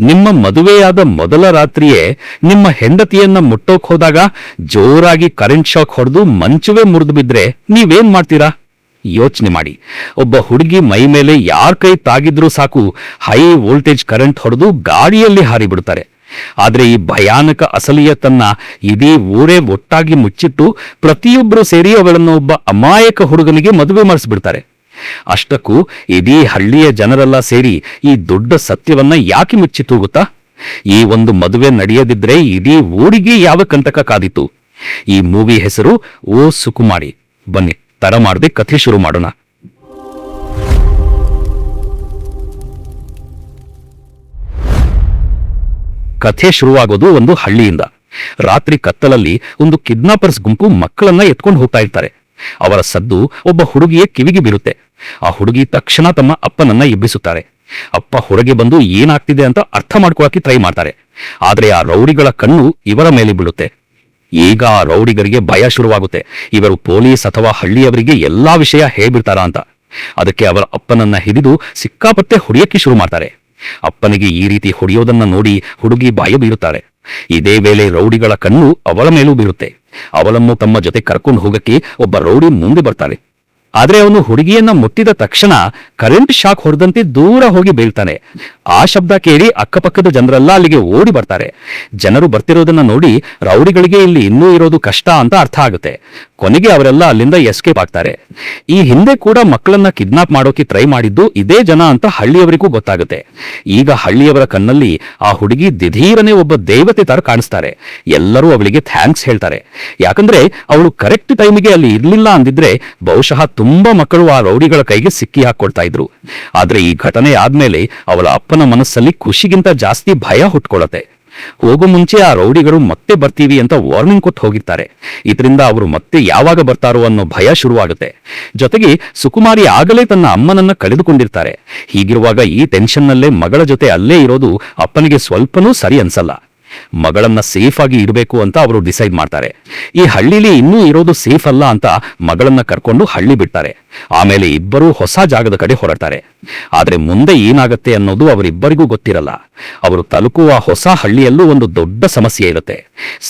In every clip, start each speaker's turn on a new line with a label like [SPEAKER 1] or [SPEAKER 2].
[SPEAKER 1] ನಿಮ್ಮ ಮದುವೆಯಾದ ಮೊದಲ ರಾತ್ರಿಯೇ ನಿಮ್ಮ ಹೆಂಡತಿಯನ್ನ ಮುಟ್ಟೋಕ್ ಹೋದಾಗ ಜೋರಾಗಿ ಕರೆಂಟ್ ಶಾಕ್ ಹೊಡೆದು ಮಂಚವೇ ಮುರಿದು ಬಿದ್ರೆ ನೀವೇನ್ ಮಾಡ್ತೀರಾ? ಯೋಚನೆ ಮಾಡಿ. ಒಬ್ಬ ಹುಡುಗಿ ಮೈ ಮೇಲೆ ಯಾರ ಕೈ ತಾಗಿದ್ರೂ ಸಾಕು, ಹೈ ವೋಲ್ಟೇಜ್ ಕರೆಂಟ್ ಹೊಡೆದು ಗಾಡಿಯಲ್ಲಿ ಹಾರಿಬಿಡ್ತಾರೆ. ಆದ್ರೆ ಈ ಭಯಾನಕ ಅಸಲಿಯತನ್ನ ಇಡೀ ಊರೇ ಒಟ್ಟಾಗಿ ಮುಚ್ಚಿಟ್ಟು ಪ್ರತಿಯೊಬ್ಬರು ಸೇರಿ ಅವಳನ್ನು ಒಬ್ಬ ಅಮಾಯಕ ಹುಡುಗನಿಗೆ ಮದುವೆ ಮಾಡಿಸ್ಬಿಡ್ತಾರೆ. ಅಷ್ಟಕ್ಕೂ ಇಡೀ ಹಳ್ಳಿಯ ಜನರೆಲ್ಲ ಸೇರಿ ಈ ದೊಡ್ಡ ಸತ್ಯವನ್ನ ಯಾಕೆ ಮುಚ್ಚಿತ್ತು ಗೊತ್ತಾ? ಈ ಒಂದು ಮದುವೆ ನಡೆಯದಿದ್ರೆ ಇಡೀ ಊರಿಗೆ ಯಾವ ಕಂಟಕ ಕಾದಿತ್ತು? ಈ ಮೂವಿ ಹೆಸರು ಓ ಸುಕುಮಾರಿ. ಬನ್ನಿ, ತಡ ಮಾಡದೆ ಕಥೆ ಶುರು ಮಾಡೋಣ. ಕಥೆ ಶುರುವಾಗೋದು ಒಂದು ಹಳ್ಳಿಯಿಂದ. ರಾತ್ರಿ ಕತ್ತಲಲ್ಲಿ ಒಂದು ಕಿಡ್ನಾಪರ್ಸ್ ಗುಂಪು ಮಕ್ಕಳನ್ನ ಎತ್ಕೊಂಡು ಹೋಗ್ತಾ ಇರ್ತಾರೆ. ಅವರ ಸದ್ದು ಒಬ್ಬ ಹುಡುಗಿಯ ಕಿವಿಗೆ ಬೀರುತ್ತೆ. ಆ ಹುಡುಗಿ ತಕ್ಷಣ ತಮ್ಮ ಅಪ್ಪನನ್ನ ಎಬ್ಬಿಸುತ್ತಾರೆ. ಅಪ್ಪ ಹೊರಗೆ ಬಂದು ಏನಾಗ್ತಿದೆ ಅಂತ ಅರ್ಥ ಮಾಡ್ಕೊಳಕ್ಕೆ ಟ್ರೈ ಮಾಡ್ತಾರೆ. ಆದ್ರೆ ಆ ರೌಡಿಗಳ ಕಣ್ಣು ಇವರ ಮೇಲೆ ಬೀಳುತ್ತೆ. ಈಗ ಆ ರೌಡಿಗರಿಗೆ ಭಯ ಶುರುವಾಗುತ್ತೆ. ಇವರು ಪೊಲೀಸ್ ಅಥವಾ ಹಳ್ಳಿಯವರಿಗೆ ಎಲ್ಲಾ ವಿಷಯ ಹೇಳ್ಬಿಡ್ತಾರ ಅಂತ. ಅದಕ್ಕೆ ಅವರ ಅಪ್ಪನನ್ನ ಹಿಡಿದು ಸಿಕ್ಕಾಪಟ್ಟೆ ಹೊಡೆಯಕ್ಕೆ ಶುರು ಮಾಡ್ತಾರೆ. ಅಪ್ಪನಿಗೆ ಈ ರೀತಿ ಹೊಡೆಯೋದನ್ನ ನೋಡಿ ಹುಡುಗಿ ಭಯ ಬೀರುತ್ತಾರೆ. ಇದೇ ವೇಳೆ ರೌಡಿಗಳ ಕಣ್ಣು ಅವಳ ಮೇಲೂ ಬೀರುತ್ತೆ. ಅವಳನ್ನು ತಮ್ಮ ಜೊತೆ ಕರ್ಕೊಂಡು ಹೋಗಕ್ಕೆ ಒಬ್ಬ ರೌಡಿ ಮುಂದೆ ಬರ್ತಾರೆ. ಆದ್ರೆ ಅವನು ಹುಡುಗಿಯನ್ನ ಮುಟ್ಟಿದ ತಕ್ಷಣ ಕರೆಂಟ್ ಶಾಕ್ ಹೊಡೆದಂತೆ ದೂರ ಹೋಗಿ ಬೀಳ್ತಾನೆ. ಆ ಶಬ್ದ ಕೇಳಿ ಅಕ್ಕಪಕ್ಕದ ಜನರೆಲ್ಲ ಅಲ್ಲಿಗೆ ಓಡಿ ಬರ್ತಾರೆ. ಜನರು ಬರ್ತಿರೋದನ್ನ ನೋಡಿ ರೌಡಿಗಳಿಗೆ ಇಲ್ಲಿ ಇನ್ನೂ ಇರೋದು ಕಷ್ಟ ಅಂತ ಅರ್ಥ ಆಗುತ್ತೆ. ಕೊನೆಗೆ ಅವರೆಲ್ಲ ಅಲ್ಲಿಂದ ಎಸ್ಕೇಪ್ ಆಗ್ತಾರೆ. ಈ ಹಿಂದೆ ಕೂಡ ಮಕ್ಕಳನ್ನ ಕಿಡ್ನಾಪ್ ಮಾಡೋಕೆ ಟ್ರೈ ಮಾಡಿದ್ದು ಇದೇ ಜನ ಅಂತ ಹಳ್ಳಿಯವರಿಗೂ ಗೊತ್ತಾಗುತ್ತೆ. ಈಗ ಹಳ್ಳಿಯವರ ಕಣ್ಣಲ್ಲಿ ಆ ಹುಡುಗಿ ದಿಢೀರನೆ ಒಬ್ಬ ದೇವತೆ ತರ ಕಾಣಿಸ್ತಾರೆ. ಎಲ್ಲರೂ ಅವಳಿಗೆ ಥ್ಯಾಂಕ್ಸ್ ಹೇಳ್ತಾರೆ. ಯಾಕಂದ್ರೆ ಅವಳು ಕರೆಕ್ಟ್ ಟೈಮಿಗೆ ಅಲ್ಲಿ ಇರ್ಲಿಲ್ಲ ಅಂದಿದ್ರೆ ಬಹುಶಃ ತುಂಬಾ ಮಕ್ಕಳು ಆ ರೌಡಿಗಳ ಕೈಗೆ ಸಿಕ್ಕಿ ಹಾಕೊಳ್ತಾ ಇದ್ರು. ಆದ್ರೆ ಈ ಘಟನೆ ಆದ್ಮೇಲೆ ಅವಳ ಅಪ್ಪನ ಮನಸ್ಸಲ್ಲಿ ಖುಷಿಗಿಂತ ಜಾಸ್ತಿ ಭಯ ಹುಟ್ಕೊಳ್ಳುತ್ತೆ. ಹೋಗೋ ಮುಂಚೆ ಆ ರೌಡಿಗಳು ಮತ್ತೆ ಬರ್ತೀವಿ ಅಂತ ವಾರ್ನಿಂಗ್ ಕೊಟ್ಟು ಹೋಗಿರ್ತಾರೆ. ಇದರಿಂದ ಅವರು ಮತ್ತೆ ಯಾವಾಗ ಬರ್ತಾರೋ ಅನ್ನೋ ಭಯ ಶುರುವಾಗುತ್ತೆ. ಜೊತೆಗೆ ಸುಕುಮಾರಿ ಆಗಲೇ ತನ್ನ ಅಮ್ಮನನ್ನ ಕಳೆದುಕೊಂಡಿರ್ತಾರೆ. ಹೀಗಿರುವಾಗ ಈ ಟೆನ್ಷನ್ನಲ್ಲೇ ಮಗಳ ಜೊತೆ ಅಲ್ಲೇ ಇರೋದು ಅಪ್ಪನಿಗೆ ಸ್ವಲ್ಪನೂ ಸರಿ ಅನ್ಸಲ್ಲ. ಮಗಳನ್ನ ಸೇಫ್ ಆಗಿ ಇಡಬೇಕು ಅಂತ ಅವರು ಡಿಸೈಡ್ ಮಾಡ್ತಾರೆ. ಈ ಹಳ್ಳಿಲಿ ಇನ್ನೂ ಇರೋದು ಸೇಫ್ ಅಲ್ಲ ಅಂತ ಮಗಳನ್ನ ಕರ್ಕೊಂಡು ಹಳ್ಳಿ ಬಿಡ್ತಾರೆ. ಆಮೇಲೆ ಇಬ್ಬರೂ ಹೊಸ ಜಾಗದ ಕಡೆ ಹೊರಡ್ತಾರೆ. ಆದ್ರೆ ಮುಂದೆ ಏನಾಗತ್ತೆ ಅನ್ನೋದು ಅವರಿಬ್ಬರಿಗೂ ಗೊತ್ತಿರಲ್ಲ. ಅವರು ತಲುಪುವ ಹೊಸ ಹಳ್ಳಿಯಲ್ಲೂ ಒಂದು ದೊಡ್ಡ ಸಮಸ್ಯೆ ಇರುತ್ತೆ.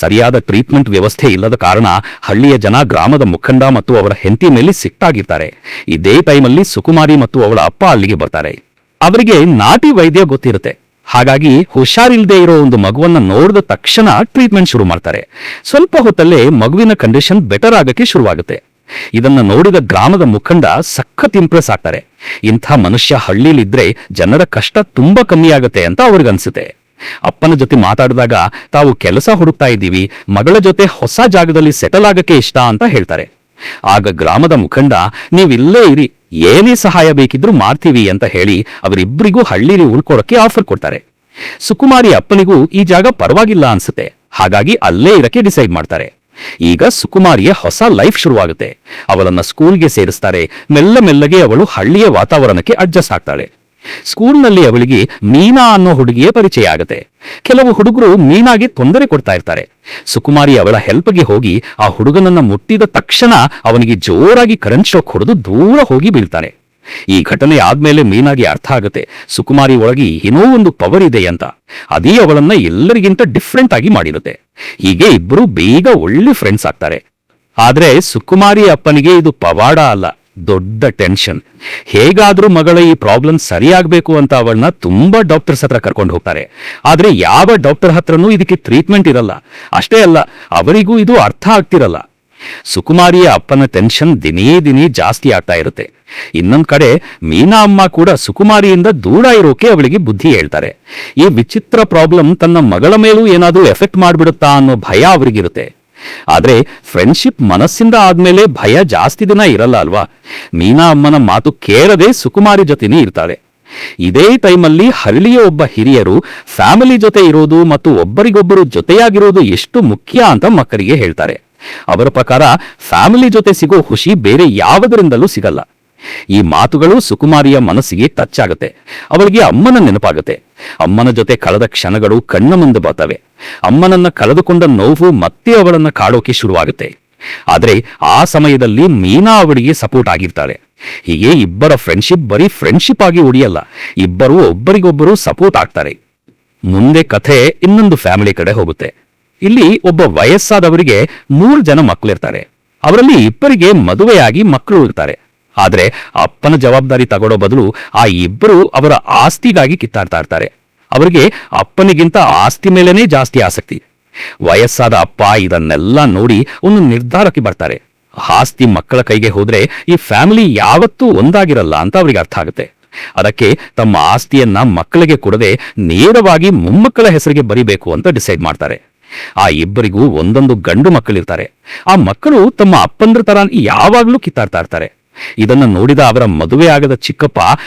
[SPEAKER 1] ಸರಿಯಾದ ಟ್ರೀಟ್ಮೆಂಟ್ ವ್ಯವಸ್ಥೆ ಇಲ್ಲದ ಕಾರಣ ಹಳ್ಳಿಯ ಜನ ಗ್ರಾಮದ ಮುಖಂಡ ಮತ್ತು ಅವರ ಹೆಂಡತಿ ಮೇಲೆ ಸಿಟ್ಟಾಗಿರ್ತಾರೆ. ಇದೇ ಟೈಮಲ್ಲಿ ಸುಕುಮಾರಿ ಮತ್ತು ಅವಳ ಅಪ್ಪ ಅಲ್ಲಿಗೆ ಬರ್ತಾರೆ. ಅವರಿಗೆ ನಾಟಿ ವೈದ್ಯ ಗೊತ್ತಿರುತ್ತೆ. ಹಾಗಾಗಿ ಹುಷಾರಿಲ್ಲದೆ ಇರೋ ಒಂದು ಮಗುವನ್ನ ನೋಡಿದ ತಕ್ಷಣ ಟ್ರೀಟ್ಮೆಂಟ್ ಶುರು ಮಾಡ್ತಾರೆ. ಸ್ವಲ್ಪ ಹೊತ್ತಲ್ಲೇ ಮಗುವಿನ ಕಂಡೀಷನ್ ಬೆಟರ್ ಆಗಕ್ಕೆ ಶುರುವಾಗುತ್ತೆ. ಇದನ್ನ ನೋಡಿದ ಗ್ರಾಮದ ಮುಖಂಡ ಸಖತ್ ಇಂಪ್ರೆಸ್ ಆಗ್ತಾರೆ. ಇಂಥ ಮನುಷ್ಯ ಹಳ್ಳಿಲಿದ್ರೆ ಜನರ ಕಷ್ಟ ತುಂಬಾ ಕಮ್ಮಿ ಆಗತ್ತೆ ಅಂತ ಅವ್ರಿಗನ್ಸುತ್ತೆ. ಅಪ್ಪನ ಜೊತೆ ಮಾತಾಡಿದಾಗ ತಾವು ಕೆಲಸ ಹುಡುಕ್ತಾ ಇದ್ದೀವಿ, ಮಗಳ ಜೊತೆ ಹೊಸ ಜಾಗದಲ್ಲಿ ಸೆಟಲ್ ಆಗಕ್ಕೆ ಇಷ್ಟ ಅಂತ ಹೇಳ್ತಾರೆ. ಆಗ ಗ್ರಾಮದ ಮುಖಂಡ ನೀವಿಲ್ಲೇ ಇರಿ, ಏನೇ ಸಹಾಯ ಬೇಕಿದ್ರೂ ಮಾಡ್ತೀವಿ ಅಂತ ಹೇಳಿ ಅವರಿಬ್ಬರಿಗೂ ಹಳ್ಳಿಲಿ ಉಳ್ಕೊಳಕ್ಕೆ ಆಫರ್ ಕೊಡ್ತಾರೆ. ಸುಕುಮಾರಿ ಅಪ್ಪನಿಗೂ ಈ ಜಾಗ ಪರವಾಗಿಲ್ಲ ಅನ್ಸುತ್ತೆ. ಹಾಗಾಗಿ ಅಲ್ಲೇ ಇರಕ್ಕೆ ಡಿಸೈಡ್ ಮಾಡ್ತಾರೆ. ಈಗ ಸುಕುಮಾರಿಯ ಹೊಸ ಲೈಫ್ ಶುರುವಾಗುತ್ತೆ. ಅವಳನ್ನ ಸ್ಕೂಲ್ಗೆ ಸೇರಿಸ್ತಾರೆ. ಮೆಲ್ಲ ಮೆಲ್ಲಗೆ ಅವಳು ಹಳ್ಳಿಯ ವಾತಾವರಣಕ್ಕೆ ಅಡ್ಜಸ್ಟ್ ಆಗ್ತಾಳೆ. ಸ್ಕೂಲ್ನಲ್ಲಿ ಅವಳಿಗೆ ಮೀನಾ ಅನ್ನೋ ಹುಡುಗಿಯ ಪರಿಚಯ ಆಗುತ್ತೆ. ಕೆಲವು ಹುಡುಗರು ಮೀನಾಗೆ ತೊಂದರೆ ಕೊಡ್ತಾ ಇರ್ತಾರೆ. ಸುಕುಮಾರಿ ಅವಳ ಹೆಲ್ಪ್ಗೆ ಹೋಗಿ ಆ ಹುಡುಗನನ್ನ ಮುಟ್ಟಿದ ತಕ್ಷಣ ಅವನಿಗೆ ಜೋರಾಗಿ ಕರೆಂಟ್ ಶಾಕ್ ಹೊಡೆದು ದೂರ ಹೋಗಿ ಬೀಳ್ತಾನೆ. ಈ ಘಟನೆ ಆದ್ಮೇಲೆ ಮೀನಾಗೆ ಅರ್ಥ ಆಗುತ್ತೆ ಸುಕುಮಾರಿ ಒಳಗೆ ಏನೋ ಒಂದು ಪವರ್ ಇದೆ ಅಂತ. ಅದೇ ಅವಳನ್ನ ಎಲ್ಲರಿಗಿಂತ ಡಿಫ್ರೆಂಟ್ ಆಗಿ ಮಾಡಿರುತ್ತೆ. ಹೀಗೆ ಇಬ್ಬರು ಬೇಗ ಒಳ್ಳೆ ಫ್ರೆಂಡ್ಸ್ ಆಗ್ತಾರೆ. ಆದ್ರೆ ಸುಕುಮಾರಿ ಅಪ್ಪನಿಗೆ ಇದು ಪವಾಡ ಅಲ್ಲ, ದೊಡ್ಡ ಟೆನ್ಷನ್. ಹೇಗಾದ್ರೂ ಮಗಳ ಈ ಪ್ರಾಬ್ಲಮ್ ಸರಿಯಾಗಬೇಕು ಅಂತ ಅವಳನ್ನ ತುಂಬಾ ಡಾಕ್ಟರ್ಸ್ ಹತ್ರ ಕರ್ಕೊಂಡು ಹೋಗ್ತಾರೆ. ಆದ್ರೆ ಯಾವ ಡಾಕ್ಟರ್ ಹತ್ರನೂ ಇದಕ್ಕೆ ಟ್ರೀಟ್ಮೆಂಟ್ ಇರಲ್ಲ. ಅಷ್ಟೇ ಅಲ್ಲ, ಅವರಿಗೂ ಇದು ಅರ್ಥ ಆಗ್ತಿರಲ್ಲ. ಸುಕುಮಾರಿಯ ಅಪ್ಪನ ಟೆನ್ಷನ್ ದಿನೇ ದಿನೇ ಜಾಸ್ತಿ ಆಗ್ತಾ ಇರುತ್ತೆ. ಇನ್ನೊಂದ್ ಕಡೆ ಮೀನಾ ಅಮ್ಮ ಕೂಡ ಸುಕುಮಾರಿಯಿಂದ ದೂರ ಇರೋಕೆ ಅವಳಿಗೆ ಬುದ್ಧಿ ಹೇಳ್ತಾರೆ. ಈ ವಿಚಿತ್ರ ಪ್ರಾಬ್ಲಮ್ ತನ್ನ ಮಗಳ ಮೇಲೂ ಏನಾದ್ರೂ ಎಫೆಕ್ಟ್ ಮಾಡ್ಬಿಡುತ್ತಾ ಅನ್ನೋ ಭಯ ಅವರಿಗಿರುತ್ತೆ. ಆದ್ರೆ ಫ್ರೆಂಡ್ಶಿಪ್ ಮನಸ್ಸಿಂದ ಆದ್ಮೇಲೆ ಭಯ ಜಾಸ್ತಿ ದಿನ ಇರಲ್ಲ ಅಲ್ವಾ? ಮೀನಾ ಅಮ್ಮನ ಮಾತು ಕೇಳದೆ ಸುಕುಮಾರಿ ಜೊತೆನೇ ಇರ್ತಾಳೆ. ಇದೇ ಟೈಮಲ್ಲಿ ಹಳ್ಳಿಯ ಒಬ್ಬ ಹಿರಿಯರು ಫ್ಯಾಮಿಲಿ ಜೊತೆ ಇರೋದು ಮತ್ತು ಒಬ್ಬರಿಗೊಬ್ಬರು ಜೊತೆಯಾಗಿರೋದು ಎಷ್ಟು ಮುಖ್ಯ ಅಂತ ಮಕ್ಕಳಿಗೆ ಹೇಳ್ತಾರೆ. ಅವರ ಪ್ರಕಾರ ಫ್ಯಾಮಿಲಿ ಜೊತೆ ಸಿಗೋ ಖುಷಿ ಬೇರೆ ಯಾವುದರಿಂದಲೂ ಸಿಗಲ್ಲ. ಈ ಮಾತುಗಳು ಸುಕುಮಾರಿಯ ಮನಸ್ಸಿಗೆ ಟಚ್ ಆಗುತ್ತೆ. ಅವಳಿಗೆ ಅಮ್ಮನ ನೆನಪಾಗುತ್ತೆ. ಅಮ್ಮನ ಜೊತೆ ಕಳೆದ ಕ್ಷಣಗಳು ಕಣ್ಣ ಮುಂದೆ ಬರ್ತವೆ. ಅಮ್ಮನನ್ನ ಕಳೆದುಕೊಂಡ ನೋವು ಮತ್ತೆ ಅವಳನ್ನ ಕಾಡೋಕೆ ಶುರುವಾಗುತ್ತೆ. ಆದ್ರೆ ಆ ಸಮಯದಲ್ಲಿ ಮೀನಾ ಅವಳಿಗೆ ಸಪೋರ್ಟ್ ಆಗಿರ್ತಾಳೆ. ಹೀಗೆ ಇಬ್ಬರ ಫ್ರೆಂಡ್ಶಿಪ್ ಬರೀ ಫ್ರೆಂಡ್ಶಿಪ್ ಆಗಿ ಉಳಿಯಲ್ಲ, ಇಬ್ಬರು ಒಬ್ಬರಿಗೊಬ್ಬರು ಸಪೋರ್ಟ್ ಆಗ್ತಾರೆ. ಮುಂದೆ ಕಥೆ ಇನ್ನೊಂದು ಫ್ಯಾಮಿಲಿ ಕಡೆ ಹೋಗುತ್ತೆ. ಇಲ್ಲಿ ಒಬ್ಬ ವಯಸ್ಸಾದವರಿಗೆ 3 ಜನ ಮಕ್ಕಳಿರ್ತಾರೆ. ಅವರಲ್ಲಿ 2ರಿಗೆ ಮದುವೆಯಾಗಿ ಮಕ್ಕಳು ಇರ್ತಾರೆ. ಆದ್ರೆ ಅಪ್ಪನ ಜವಾಬ್ದಾರಿ ತಗೊಳ್ಳೋ ಬದಲು ಆ 2 ಅವರ ಆಸ್ತಿಗಾಗಿ ಕಿತ್ತಾಡ್ತಾ ಇರ್ತಾರೆ. ಅವರಿಗೆ ಅಪ್ಪನಿಗಿಂತ ಆಸ್ತಿ ಮೇಲೇನೆ ಜಾಸ್ತಿ ಆಸಕ್ತಿ. ವಯಸ್ಸಾದ ಅಪ್ಪ ಇದನ್ನೆಲ್ಲ ನೋಡಿ ಒಂದು ನಿರ್ಧಾರಕ್ಕೆ ಬರ್ತಾರೆ. ಆಸ್ತಿ ಮಕ್ಕಳ ಕೈಗೆ ಹೋದ್ರೆ ಈ ಫ್ಯಾಮಿಲಿ ಯಾವತ್ತೂ ಒಂದಾಗಿರಲ್ಲ ಅಂತ ಅವರಿಗೆ ಅರ್ಥ ಆಗುತ್ತೆ. ಅದಕ್ಕೆ ತಮ್ಮ ಆಸ್ತಿಯನ್ನ ಮಕ್ಕಳಿಗೆ ಕೊಡದೆ ನೇರವಾಗಿ ಮೊಮ್ಮಕ್ಕಳ ಹೆಸರಿಗೆ ಬರಿಬೇಕು ಅಂತ ಡಿಸೈಡ್ ಮಾಡ್ತಾರೆ. ಆ 2ರಿಗೂ ಒಂದೊಂದು ಗಂಡು ಮಕ್ಕಳಿರ್ತಾರೆ. ಆ ಮಕ್ಕಳು ತಮ್ಮ ಅಪ್ಪಂದ್ರ ತರ ಯಾವಾಗ್ಲೂ ಕಿತ್ತಾಡ್ತಾ ಇರ್ತಾರೆ. ಇದನ್ನ ನೋಡಿದ ಅವರ ಮದುವೆ ಆಗದ ಚಿಕ್ಕಪ್ಪ,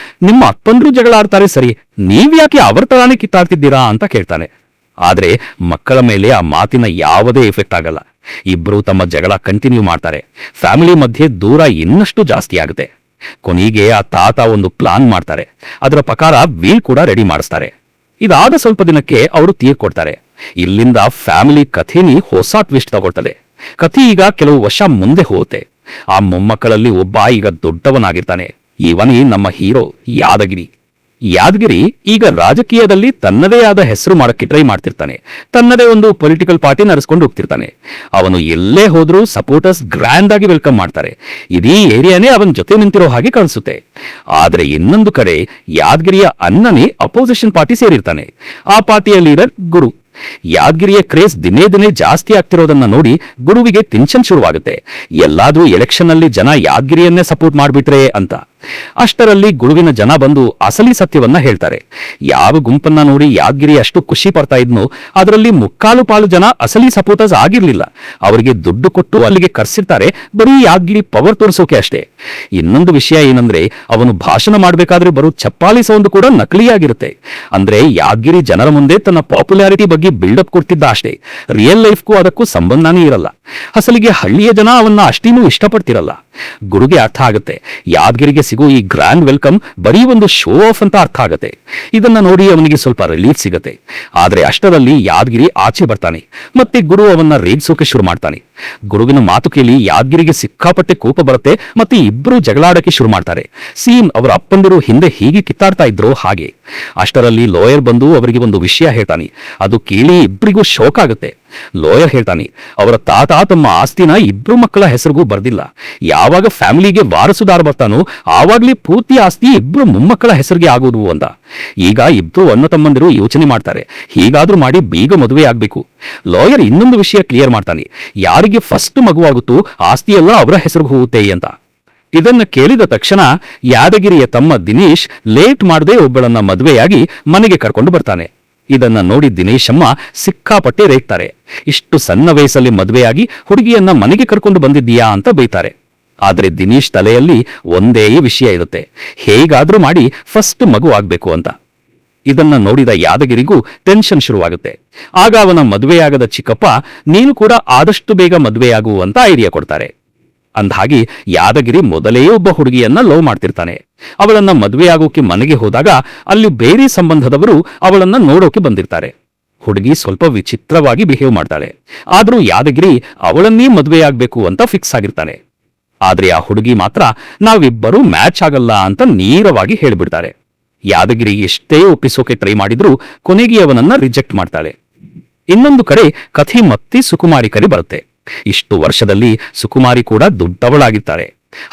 [SPEAKER 1] ನಿಮ್ಮ ಅಪ್ಪಂದ್ರು ಜಗಳ ಆಡ್ತಾರೆ ಸರಿ, ನೀವ್ಯಾಕೆ ಅವರ ತರಾನೇ ಕಿತ್ತಾಡ್ತಿದ್ದೀರಾ ಅಂತ ಕೇಳ್ತಾನೆ. ಆದ್ರೆ ಮಕ್ಕಳ ಮೇಲೆ ಆ ಮಾತಿನ ಯಾವುದೇ ಎಫೆಕ್ಟ್ ಆಗಲ್ಲ. 2 ತಮ್ಮ ಜಗಳ ಕಂಟಿನ್ಯೂ ಮಾಡ್ತಾರೆ. ಫ್ಯಾಮಿಲಿ ಮಧ್ಯೆ ದೂರ ಇನ್ನಷ್ಟು ಜಾಸ್ತಿ ಆಗುತ್ತೆ. ಕೊನೆಗೆ ಆ ತಾತ ಒಂದು ಪ್ಲಾನ್ ಮಾಡ್ತಾರೆ. ಅದರ ಪ್ರಕಾರ ವೀಲ್ ಕೂಡ ರೆಡಿ ಮಾಡಿಸ್ತಾರೆ. ಇದಾದ ಸ್ವಲ್ಪ ದಿನಕ್ಕೆ ಅವರು ತೀರ್ಕೊಡ್ತಾರೆ. ಇಲ್ಲಿಂದ ಫ್ಯಾಮಿಲಿ ಕಥೆನಿ ಹೊಸ ಟ್ವಿಸ್ಟ್ ತಗೊಳ್ತದೆ. ಕಥೆ ಈಗ ಕೆಲವು ವರ್ಷ ಮುಂದೆ ಹೋಗುತ್ತೆ. ಆ ಮೊಮ್ಮಕ್ಕಳಲ್ಲಿ ಒಬ್ಬ ಈಗ ದೊಡ್ಡವನಾಗಿರ್ತಾನೆ. ಇವನೇ ನಮ್ಮ ಹೀರೋ ಯಾದಗಿರಿ. ಯಾದಗಿರಿ ಈಗ ರಾಜಕೀಯದಲ್ಲಿ ತನ್ನದೇ ಆದ ಹೆಸರು ಮಾಡಕ್ಕೆ ಟ್ರೈ ಮಾಡ್ತಿರ್ತಾನೆ. ತನ್ನದೇ ಒಂದು ಪೊಲಿಟಿಕಲ್ ಪಾರ್ಟಿ ನಡೆಸ್ಕೊಂಡು ಹೋಗ್ತಿರ್ತಾನೆ. ಅವನು ಎಲ್ಲೇ ಹೋದ್ರೂ ಸಪೋರ್ಟರ್ಸ್ ಗ್ರ್ಯಾಂಡ್ ಆಗಿ ವೆಲ್ಕಮ್ ಮಾಡ್ತಾರೆ. ಇಡೀ ಏರಿಯಾನೇ ಅವನ ಜೊತೆ ನಿಂತಿರೋ ಹಾಗೆ ಕಾಣಿಸುತ್ತೆ. ಆದ್ರೆ ಇನ್ನೊಂದು ಕಡೆ ಯಾದಗಿರಿಯ ಅಣ್ಣನೇ ಅಪೋಸಿಷನ್ ಪಾರ್ಟಿ ಸೇರಿರ್ತಾನೆ. ಆ ಪಾರ್ಟಿಯ ಲೀಡರ್ ಗುರು. ಯಾದಗಿರಿಯ ಕ್ರೇಜ್ ದಿನೇ ದಿನೇ ಜಾಸ್ತಿ ಆಗ್ತಿರೋದನ್ನ ನೋಡಿ ಗುರುವಿಗೆ ಟೆನ್ಷನ್ ಶುರುವಾಗುತ್ತೆ. ಎಲ್ಲಾದ್ರೂ ಎಲೆಕ್ಷನ್ ಅಲ್ಲಿ ಜನ ಯಾದಗಿರಿಯನ್ನೇ ಸಪೋರ್ಟ್ ಮಾಡ್ಬಿಟ್ರೆ ಅಂತ. ಅಷ್ಟರಲ್ಲಿ ಗುರುವಿನ ಜನ ಬಂದು ಅಸಲಿ ಸತ್ಯವನ್ನ ಹೇಳ್ತಾರೆ. ಯಾವ ಗುಂಪನ್ನ ನೋಡಿ ಯಾದಗಿರಿ ಅಷ್ಟು ಖುಷಿ ಪಡ್ತಾ ಇದ್ನೋ ಅದರಲ್ಲಿ 3/4 ಜನ ಅಸಲಿ ಸಪೋರ್ಟರ್ಸ್ ಆಗಿರ್ಲಿಲ್ಲ. ಅವರಿಗೆ ದುಡ್ಡು ಕೊಟ್ಟು ಅಲ್ಲಿಗೆ ಕರ್ಸಿರ್ತಾರೆ, ಬರೀ ಯಾದಗಿರಿ ಪವರ್ ತೋರಿಸೋಕೆ ಅಷ್ಟೇ. ಇನ್ನೊಂದು ವಿಷಯ ಏನಂದ್ರೆ, ಅವನು ಭಾಷಣ ಮಾಡ್ಬೇಕಾದ್ರೆ ಬರೋ ಚಪ್ಪಾಳಿ ಸೌಂಡ್ ಕೂಡ ನಕಲಿಯಾಗಿರುತ್ತೆ. ಅಂದ್ರೆ ಯಾದಗಿರಿ ಜನರ ಮುಂದೆ ತನ್ನ ಪಾಪ್ಯುಲಾರಿಟಿ ಬಗ್ಗೆ ಬಿಲ್ಡಪ್ ಕೊಡ್ತಿದ್ದ ಅಷ್ಟೇ. ರಿಯಲ್ ಲೈಫ್ಗೂ ಅದಕ್ಕೂ ಸಂಬಂಧನೇ ಇರಲ್ಲ. ಅಸಲಿಗೆ ಹಳ್ಳಿಯ ಜನ ಅವನ್ನ ಅಷ್ಟೇನೂ ಇಷ್ಟಪಡ್ತಿರಲ್ಲ. ಗುರುಗೆ ಅರ್ಥ ಆಗುತ್ತೆ, ಯಾದಗಿರಿಗೆ ಸಿಗೋ ಈ ಗ್ರ್ಯಾಂಡ್ ವೆಲ್ಕಮ್ ಬರೀ ಒಂದು ಶೋ ಆಫ್ ಅಂತ ಅರ್ಥ ಆಗುತ್ತೆ. ಇದನ್ನ ನೋಡಿ ಅವನಿಗೆ ಸ್ವಲ್ಪ ರಿಲೀಫ್ ಸಿಗುತ್ತೆ. ಆದ್ರೆ ಅಷ್ಟರಲ್ಲಿ ಯಾದಗಿರಿ ಆಚೆ ಬರ್ತಾನೆ. ಮತ್ತೆ ಗುರು ಅವನ್ನ ರೇಗಿಸೋಕೆ ಶುರು ಮಾಡ್ತಾನೆ. ಗುರುವಿನ ಮಾತು ಕೇಳಿ ಯಾದಗಿರಿಗೆ ಸಿಕ್ಕಾಪಟ್ಟೆ ಕೋಪ ಬರುತ್ತೆ. ಮತ್ತೆ 2 ಜಗಳಾಡಕ್ಕೆ ಶುರು ಮಾಡ್ತಾರೆ. ಸೀನ್ ಅವರ ಅಪ್ಪಂದಿರು ಹಿಂದೆ ಹೀಗೆ ಕಿತ್ತಾಡ್ತಾ ಇದ್ರು ಹಾಗೆ. ಅಷ್ಟರಲ್ಲಿ ಲಾಯರ್ ಬಂದು ಅವರಿಗೆ ಒಂದು ವಿಷಯ ಹೇಳ್ತಾನೆ. ಅದು ಕೇಳಿ 2ರಿಗೂ ಶೋಕ್ ಆಗುತ್ತೆ. ಲಾಯರ್ ಹೇಳ್ತಾನೆ, ಅವರ ತಾತ ತಮ್ಮ ಆಸ್ತಿನ 2 ಮಕ್ಕಳ ಹೆಸರಿಗೂ ಬರ್ದಿಲ್ಲ. ಯಾವಾಗ ಫ್ಯಾಮಿಲಿಗೆ ವಾರಸುದಾರ ಬರ್ತಾನೋ ಆವಾಗ್ಲೇ ಪೂರ್ತಿ ಆಸ್ತಿ 2 ಮೊಮ್ಮಕ್ಕಳ ಹೆಸರಿಗೆ ಆಗೋದು ಅಂತ. ಈಗ 2 ಅಣ್ಣ ತಮ್ಮಂದಿರು ಯೋಚನೆ ಮಾಡ್ತಾರೆ, ಹೀಗಾದ್ರೂ ಮಾಡಿ ಬೇಗ ಮದುವೆ ಆಗ್ಬೇಕು. ಲಾಯರ್ ಇನ್ನೊಂದು ವಿಷಯ ಕ್ಲಿಯರ್ ಮಾಡ್ತಾನೆ, ಯಾರಿಗೆ ಫಸ್ಟ್ ಮಗುವಾಗುತ್ತೋ ಆಸ್ತಿ ಎಲ್ಲ ಅವರ ಹೆಸರಿಗೆ ಹೋಗುತ್ತೆ ಅಂತ. ಇದನ್ನ ಕೇಳಿದ ತಕ್ಷಣ ಯಾದಗಿರಿಯ ತಮ್ಮ ದಿನೇಶ್ ಲೇಟ್ ಮಾಡದೆ ಒಬ್ಬಳನ್ನ ಮದುವೆಯಾಗಿ ಮನೆಗೆ ಕರ್ಕೊಂಡು ಬರ್ತಾನೆ. ಇದನ್ನ ನೋಡಿ ದಿನೇಶಮ್ಮ ಸಿಕ್ಕಾಪಟ್ಟೆ ರೇಗ್ತಾರೆ. ಇಷ್ಟು ಸಣ್ಣ ವಯಸ್ಸಲ್ಲಿ ಮದುವೆಯಾಗಿ ಹುಡುಗಿಯನ್ನ ಮನೆಗೆ ಕರ್ಕೊಂಡು ಬಂದಿದ್ದೀಯಾ ಅಂತ ಬೈತಾರೆ. ಆದ್ರೆ ದಿನೇಶ್ ತಲೆಯಲ್ಲಿ ಒಂದೇ ವಿಷಯ ಇರುತ್ತೆ, ಹೇಗಾದ್ರೂ ಮಾಡಿ ಫಸ್ಟ್ ಮಗು ಆಗ್ಬೇಕು ಅಂತ. ಇದನ್ನ ನೋಡಿದ ಯಾದಗಿರಿಗೂ ಟೆನ್ಷನ್ ಶುರುವಾಗುತ್ತೆ. ಆಗ ಅವನ ಮದುವೆಯಾಗದ ಚಿಕ್ಕಪ್ಪ, ನೀನು ಕೂಡ ಆದಷ್ಟು ಬೇಗ ಮದುವೆಯಾಗು ಅಂತ ಐಡಿಯಾ ಕೊಡ್ತಾರೆ. ಅಂದ್ಹಾಗೆ ಯಾದಗಿರಿ ಮೊದಲೇ ಒಬ್ಬ ಹುಡುಗಿಯನ್ನ ಲವ್ ಮಾಡ್ತಿರ್ತಾನೆ. ಅವಳನ್ನ ಮದುವೆಯಾಗೋಕೆ ಮನೆಗೆ ಹೋದಾಗ ಅಲ್ಲಿ ಬೇರೆ ಸಂಬಂಧದವರು ಅವಳನ್ನ ನೋಡೋಕೆ ಬಂದಿರ್ತಾರೆ. ಹುಡುಗಿ ಸ್ವಲ್ಪ ವಿಚಿತ್ರವಾಗಿ ಬಿಹೇವ್ ಮಾಡ್ತಾಳೆ. ಆದ್ರೂ ಯಾದಗಿರಿ ಅವಳನ್ನೇ ಮದುವೆಯಾಗಬೇಕು ಅಂತ ಫಿಕ್ಸ್ ಆಗಿರ್ತಾನೆ. ಆದ್ರೆ ಆ ಹುಡುಗಿ ಮಾತ್ರ ನಾವಿಬ್ಬರೂ ಮ್ಯಾಚ್ ಆಗಲ್ಲ ಅಂತ ನೇರವಾಗಿ ಹೇಳ್ಬಿಡ್ತಾರೆ. ಯಾದಗಿರಿ ಎಷ್ಟೇ ಒಪ್ಪಿಸೋಕೆ ಟ್ರೈ ಮಾಡಿದ್ರೂ ಕೊನೆಗೆ ಅವನನ್ನ ರಿಜೆಕ್ಟ್ ಮಾಡ್ತಾಳೆ. ಇನ್ನೊಂದು ಕಡೆ ಕಥೆ ಮತ್ತೆ ಸುಕುಮಾರಿ ಕರೆ ಬರುತ್ತೆ. ಇಷ್ಟು ವರ್ಷದಲ್ಲಿ ಸುಕುಮಾರಿ ಕೂಡ ದೊಡ್ಡವಳಾಗಿರ್ತಾರೆ.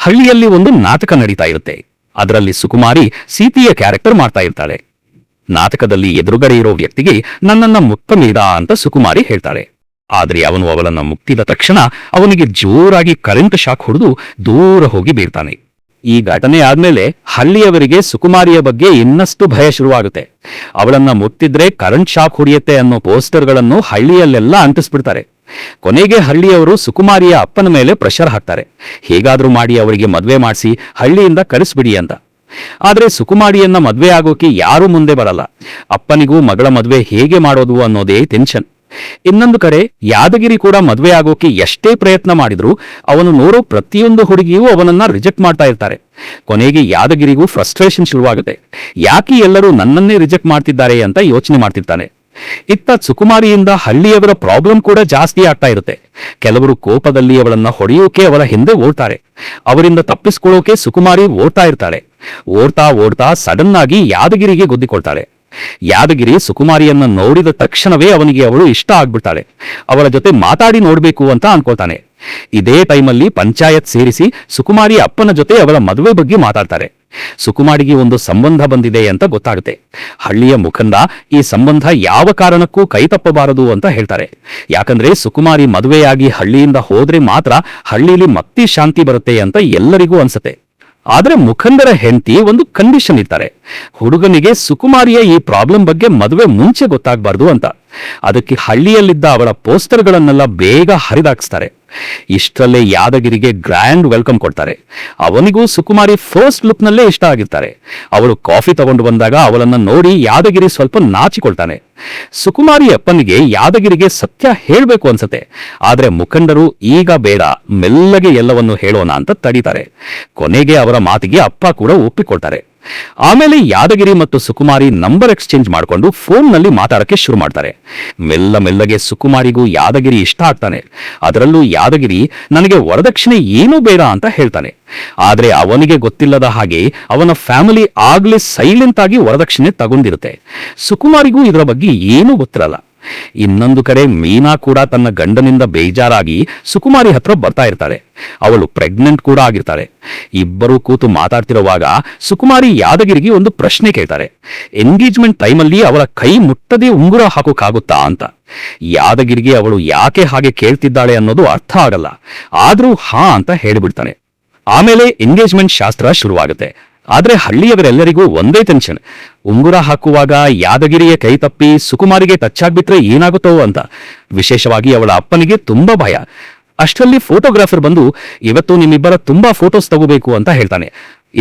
[SPEAKER 1] ಹಳ್ಳಿಯಲ್ಲಿ ಒಂದು ನಾಟಕ ನಡೀತಾ ಇರುತ್ತೆ. ಅದರಲ್ಲಿ ಸುಕುಮಾರಿ ಸೀತೆಯ ಕ್ಯಾರೆಕ್ಟರ್ ಮಾಡ್ತಾ ಇರ್ತಾಳೆ. ನಾಟಕದಲ್ಲಿ ಎದುರುಗಡೆ ಇರೋ ವ್ಯಕ್ತಿಗೆ ನನ್ನನ್ನ ಮುಕ್ತಮೇದ ಅಂತ ಸುಕುಮಾರಿ ಹೇಳ್ತಾಳೆ. ಆದ್ರೆ ಅವನು ಅವಳನ್ನ ಮುಕ್ತಿದ ತಕ್ಷಣ ಅವನಿಗೆ ಜೋರಾಗಿ ಕರೆಂಟ್ ಶಾಕ್ ಹೊಡೆದು ದೂರ ಹೋಗಿ ಬೀಳ್ತಾನೆ. ಈ ಘಟನೆ ಆದ್ಮೇಲೆ ಹಳ್ಳಿಯವರಿಗೆ ಸುಕುಮಾರಿಯ ಬಗ್ಗೆ ಇನ್ನಷ್ಟು ಭಯ ಶುರುವಾಗುತ್ತೆ. ಅವಳನ್ನ ಮುಟ್ಟಿದ್ರೆ ಕರೆಂಟ್ ಶಾಕ್ ಹೊಡೆಯುತ್ತೆ ಅನ್ನೋ ಪೋಸ್ಟರ್ಗಳನ್ನು ಹಳ್ಳಿಯಲ್ಲೆಲ್ಲ ಅಂಟಿಸ್ಬಿಡ್ತಾರೆ. ಕೊನೆಗೆ ಹಳ್ಳಿಯವರು ಸುಕುಮಾರಿಯ ಅಪ್ಪನ ಮೇಲೆ ಪ್ರೆಷರ್ ಹಾಕ್ತಾರೆ, ಹೇಗಾದ್ರೂ ಮಾಡಿ ಅವರಿಗೆ ಮದ್ವೆ ಮಾಡಿಸಿ ಹಳ್ಳಿಯಿಂದ ಕಳಿಸ್ಬಿಡಿ ಅಂತ. ಆದ್ರೆ ಸುಕುಮಾರಿಯನ್ನ ಮದ್ವೆ ಆಗೋಕೆ ಯಾರೂ ಮುಂದೆ ಬರಲ್ಲ. ಅಪ್ಪನಿಗೂ ಮಗಳ ಮದ್ವೆ ಹೇಗೆ ಮಾಡೋದು ಅನ್ನೋದೇ ಟೆನ್ಷನ್. ಇನ್ನೊಂದು ಕಡೆ ಯಾದಗಿರಿ ಕೂಡ ಮದ್ವೆ ಆಗೋಕೆ ಎಷ್ಟೇ ಪ್ರಯತ್ನ ಮಾಡಿದ್ರು ಅವನು ನೋಡೋ ಪ್ರತಿಯೊಂದು ಹುಡುಗಿಯೂ ಅವನನ್ನ ರಿಜೆಕ್ಟ್ ಮಾಡ್ತಾ ಇರ್ತಾರೆ. ಕೊನೆಗೆ ಯಾದಗಿರಿಗೂ ಫ್ರಸ್ಟ್ರೇಷನ್ ಶುರುವಾಗುತ್ತೆ. ಯಾಕೆ ಎಲ್ಲರೂ ನನ್ನನ್ನೇ ರಿಜೆಕ್ಟ್ ಮಾಡ್ತಿದ್ದಾರೆ ಅಂತ ಯೋಚನೆ ಮಾಡ್ತಿರ್ತಾನೆ. ಇತ್ತ ಸುಕುಮಾರಿಯಿಂದ ಹಳ್ಳಿಯವರ ಪ್ರಾಬ್ಲಮ್ ಕೂಡ ಜಾಸ್ತಿ ಆಗ್ತಾ ಇರುತ್ತೆ. ಕೆಲವರು ಕೋಪದಲ್ಲಿ ಅವಳನ್ನ ಹೊಡೆಯೋಕೆ ಅವರ ಹಿಂದೆ ಓಡ್ತಾರೆ. ಅವರಿಂದ ತಪ್ಪಿಸ್ಕೊಳ್ಳೋಕೆ ಸುಕುಮಾರಿ ಓಡ್ತಾ ಇರ್ತಾಳೆ. ಓಡ್ತಾ ಓಡ್ತಾ ಸಡನ್ ಆಗಿ ಯಾದಗಿರಿಗೆ ಗುದ್ದಿಕೊಳ್ತಾಳೆ. ಯಾದಗಿರಿ ಸುಕುಮಾರಿಯನ್ನ ನೋಡಿದ ತಕ್ಷಣವೇ ಅವನಿಗೆ ಅವಳು ಇಷ್ಟ ಆಗ್ಬಿಡ್ತಾಳೆ. ಅವಳ ಜೊತೆ ಮಾತಾಡಿ ನೋಡ್ಬೇಕು ಅಂತ ಅನ್ಕೋತಾನೆ. ಇದೇ ಟೈಮಲ್ಲಿ ಪಂಚಾಯತ್ ಸೇರಿಸಿ ಸುಕುಮಾರಿ ಅಪ್ಪನ ಜೊತೆ ಅವಳ ಮದುವೆ ಬಗ್ಗೆ ಮಾತಾಡ್ತಾರೆ. ಸುಕುಮಾರಿಗೆ ಒಂದು ಸಂಬಂಧ ಬಂದಿದೆ ಅಂತ ಗೊತ್ತಾಗುತ್ತೆ. ಹಳ್ಳಿಯ ಮುಖಂಡ ಈ ಸಂಬಂಧ ಯಾವ ಕಾರಣಕ್ಕೂ ಕೈತಪ್ಪಬಾರದು ಅಂತ ಹೇಳ್ತಾರೆ. ಯಾಕಂದ್ರೆ ಸುಕುಮಾರಿ ಮದುವೆಯಾಗಿ ಹಳ್ಳಿಯಿಂದ ಹೋದ್ರೆ ಮಾತ್ರ ಹಳ್ಳಿಲಿ ಮತ್ತೆ ಶಾಂತಿ ಬರುತ್ತೆ ಅಂತ ಎಲ್ಲರಿಗೂ ಅನ್ಸುತ್ತೆ. ಆದ್ರೆ ಮುಖಂಡರ ಹೆಂಡತಿ ಒಂದು ಕಂಡೀಷನ್ ಇರ್ತಾರೆ. ಹುಡುಗನಿಗೆ ಸುಕುಮಾರಿಯ ಈ ಪ್ರಾಬ್ಲಮ್ ಬಗ್ಗೆ ಮದುವೆ ಮುಂಚೆ ಗೊತ್ತಾಗಬಾರ್ದು ಅಂತ. ಅದಕ್ಕೆ ಹಳ್ಳಿಯಲ್ಲಿದ್ದ ಅವಳ ಪೋಸ್ಟರ್ಗಳನ್ನೆಲ್ಲ ಬೇಗ ಹರಿದಾಕ್ಸ್ತಾರೆ. ಇಷ್ಟರಲ್ಲೇ ಯಾದಗಿರಿಗೆ ಗ್ರ್ಯಾಂಡ್ ವೆಲ್ಕಮ್ ಕೊಡ್ತಾರೆ. ಅವನಿಗೂ ಸುಕುಮಾರಿ ಫಸ್ಟ್ ಲುಕ್ ನಲ್ಲೇ ಇಷ್ಟ ಆಗಿರ್ತಾರೆ. ಅವಳು ಕಾಫಿ ತಗೊಂಡು ಬಂದಾಗ ಅವಳನ್ನ ನೋಡಿ ಯಾದಗಿರಿ ಸ್ವಲ್ಪ ನಾಚಿಕೊಳ್ತಾನೆ. ಸುಕುಮಾರಿ ಅಪ್ಪನಿಗೆ ಯಾದಗಿರಿಗೆ ಸತ್ಯ ಹೇಳ್ಬೇಕು ಅನ್ಸತ್ತೆ. ಆದ್ರೆ ಮುಖಂಡರು ಈಗ ಬೇಡ, ಮೆಲ್ಲಗೆ ಎಲ್ಲವನ್ನು ಹೇಳೋಣ ಅಂತ ತಡೀತಾರೆ. ಕೊನೆಗೆ ಅವರ ಮಾತಿಗೆ ಅಪ್ಪ ಕೂಡ ಒಪ್ಪಿಕೊಳ್ತಾರೆ. ಆಮೇಲೆ ಯಾದಗಿರಿ ಮತ್ತು ಸುಕುಮಾರಿ ನಂಬರ್ ಎಕ್ಸ್ಚೇಂಜ್ ಮಾಡಿಕೊಂಡು ಫೋನ್ನಲ್ಲಿ ಮಾತಾಡಕ್ಕೆ ಶುರು ಮಾಡ್ತಾರೆ. ಮೆಲ್ಲಗೆ ಸುಕುಮಾರಿಗೂ ಯಾದಗಿರಿ ಇಷ್ಟ ಆಗ್ತಾನೆ. ಅದರಲ್ಲೂ ಯಾದಗಿರಿ ನನಗೆ ವರದಕ್ಷಿಣೆ ಏನೂ ಬೇಡ ಅಂತ ಹೇಳ್ತಾನೆ. ಆದ್ರೆ ಅವನಿಗೆ ಗೊತ್ತಿಲ್ಲದ ಹಾಗೆ ಅವನ ಫ್ಯಾಮಿಲಿ ಆಗ್ಲೇ ಸೈಲೆಂಟ್ ಆಗಿ ವರದಕ್ಷಿಣೆ ತಗೊಂಡಿರುತ್ತೆ. ಸುಕುಮಾರಿಗೂ ಇದರ ಬಗ್ಗೆ ಏನೂ ಗೊತ್ತಿರಲ್ಲ. ಇನ್ನೊಂದು ಕಡೆ ಮೀನಾ ಕೂಡ ತನ್ನ ಗಂಡನಿಂದ ಬೇಜಾರಾಗಿ ಸುಕುಮಾರಿ ಹತ್ರ ಬರ್ತಾ ಇರ್ತಾಳೆ. ಅವಳು ಪ್ರೆಗ್ನೆಂಟ್ ಕೂಡ ಆಗಿರ್ತಾಳೆ. ಇಬ್ಬರು ಕೂತು ಮಾತಾಡ್ತಿರುವಾಗ ಸುಕುಮಾರಿ ಯಾದಗಿರಿಗೆ ಒಂದು ಪ್ರಶ್ನೆ ಕೇಳ್ತಾರೆ. ಎಂಗೇಜ್ಮೆಂಟ್ ಟೈಮಲ್ಲಿ ಅವಳ ಕೈ ಮುಟ್ಟದೆ ಉಂಗುರ ಹಾಕೋಕ್ಕಾಗುತ್ತಾ ಅಂತ. ಯಾದಗಿರಿಗೆ ಅವಳು ಯಾಕೆ ಹಾಗೆ ಕೇಳ್ತಿದ್ದಾಳೆ ಅನ್ನೋದು ಅರ್ಥ ಆಗಲ್ಲ. ಆದ್ರೂ ಹಾ ಅಂತ ಹೇಳಿಬಿಡ್ತಾನೆ. ಆಮೇಲೆ ಎಂಗೇಜ್ಮೆಂಟ್ ಶಾಸ್ತ್ರ ಶುರುವಾಗುತ್ತೆ. ಆದ್ರೆ ಹಳ್ಳಿಯವರೆಲ್ಲರಿಗೂ ಒಂದೇ ಟೆನ್ಷನ್. ಉಂಗುರ ಹಾಕುವಾಗ ಯಾದಗಿರಿಯ ಕೈ ತಪ್ಪಿ ಸುಕುಮಾರಿಗೆ ಟಚ್ ಆಗ್ಬಿಟ್ರೆ ಏನಾಗುತ್ತೋ ಅಂತ. ವಿಶೇಷವಾಗಿ ಅವಳ ಅಪ್ಪನಿಗೆ ತುಂಬಾ ಭಯ. ಅಷ್ಟರಲ್ಲಿ ಫೋಟೋಗ್ರಾಫರ್ ಬಂದು ಇವತ್ತು ನಿಮ್ಮಿಬ್ಬರ ತುಂಬಾ ಫೋಟೋಸ್ ತಗೋಬೇಕು ಅಂತ ಹೇಳ್ತಾನೆ.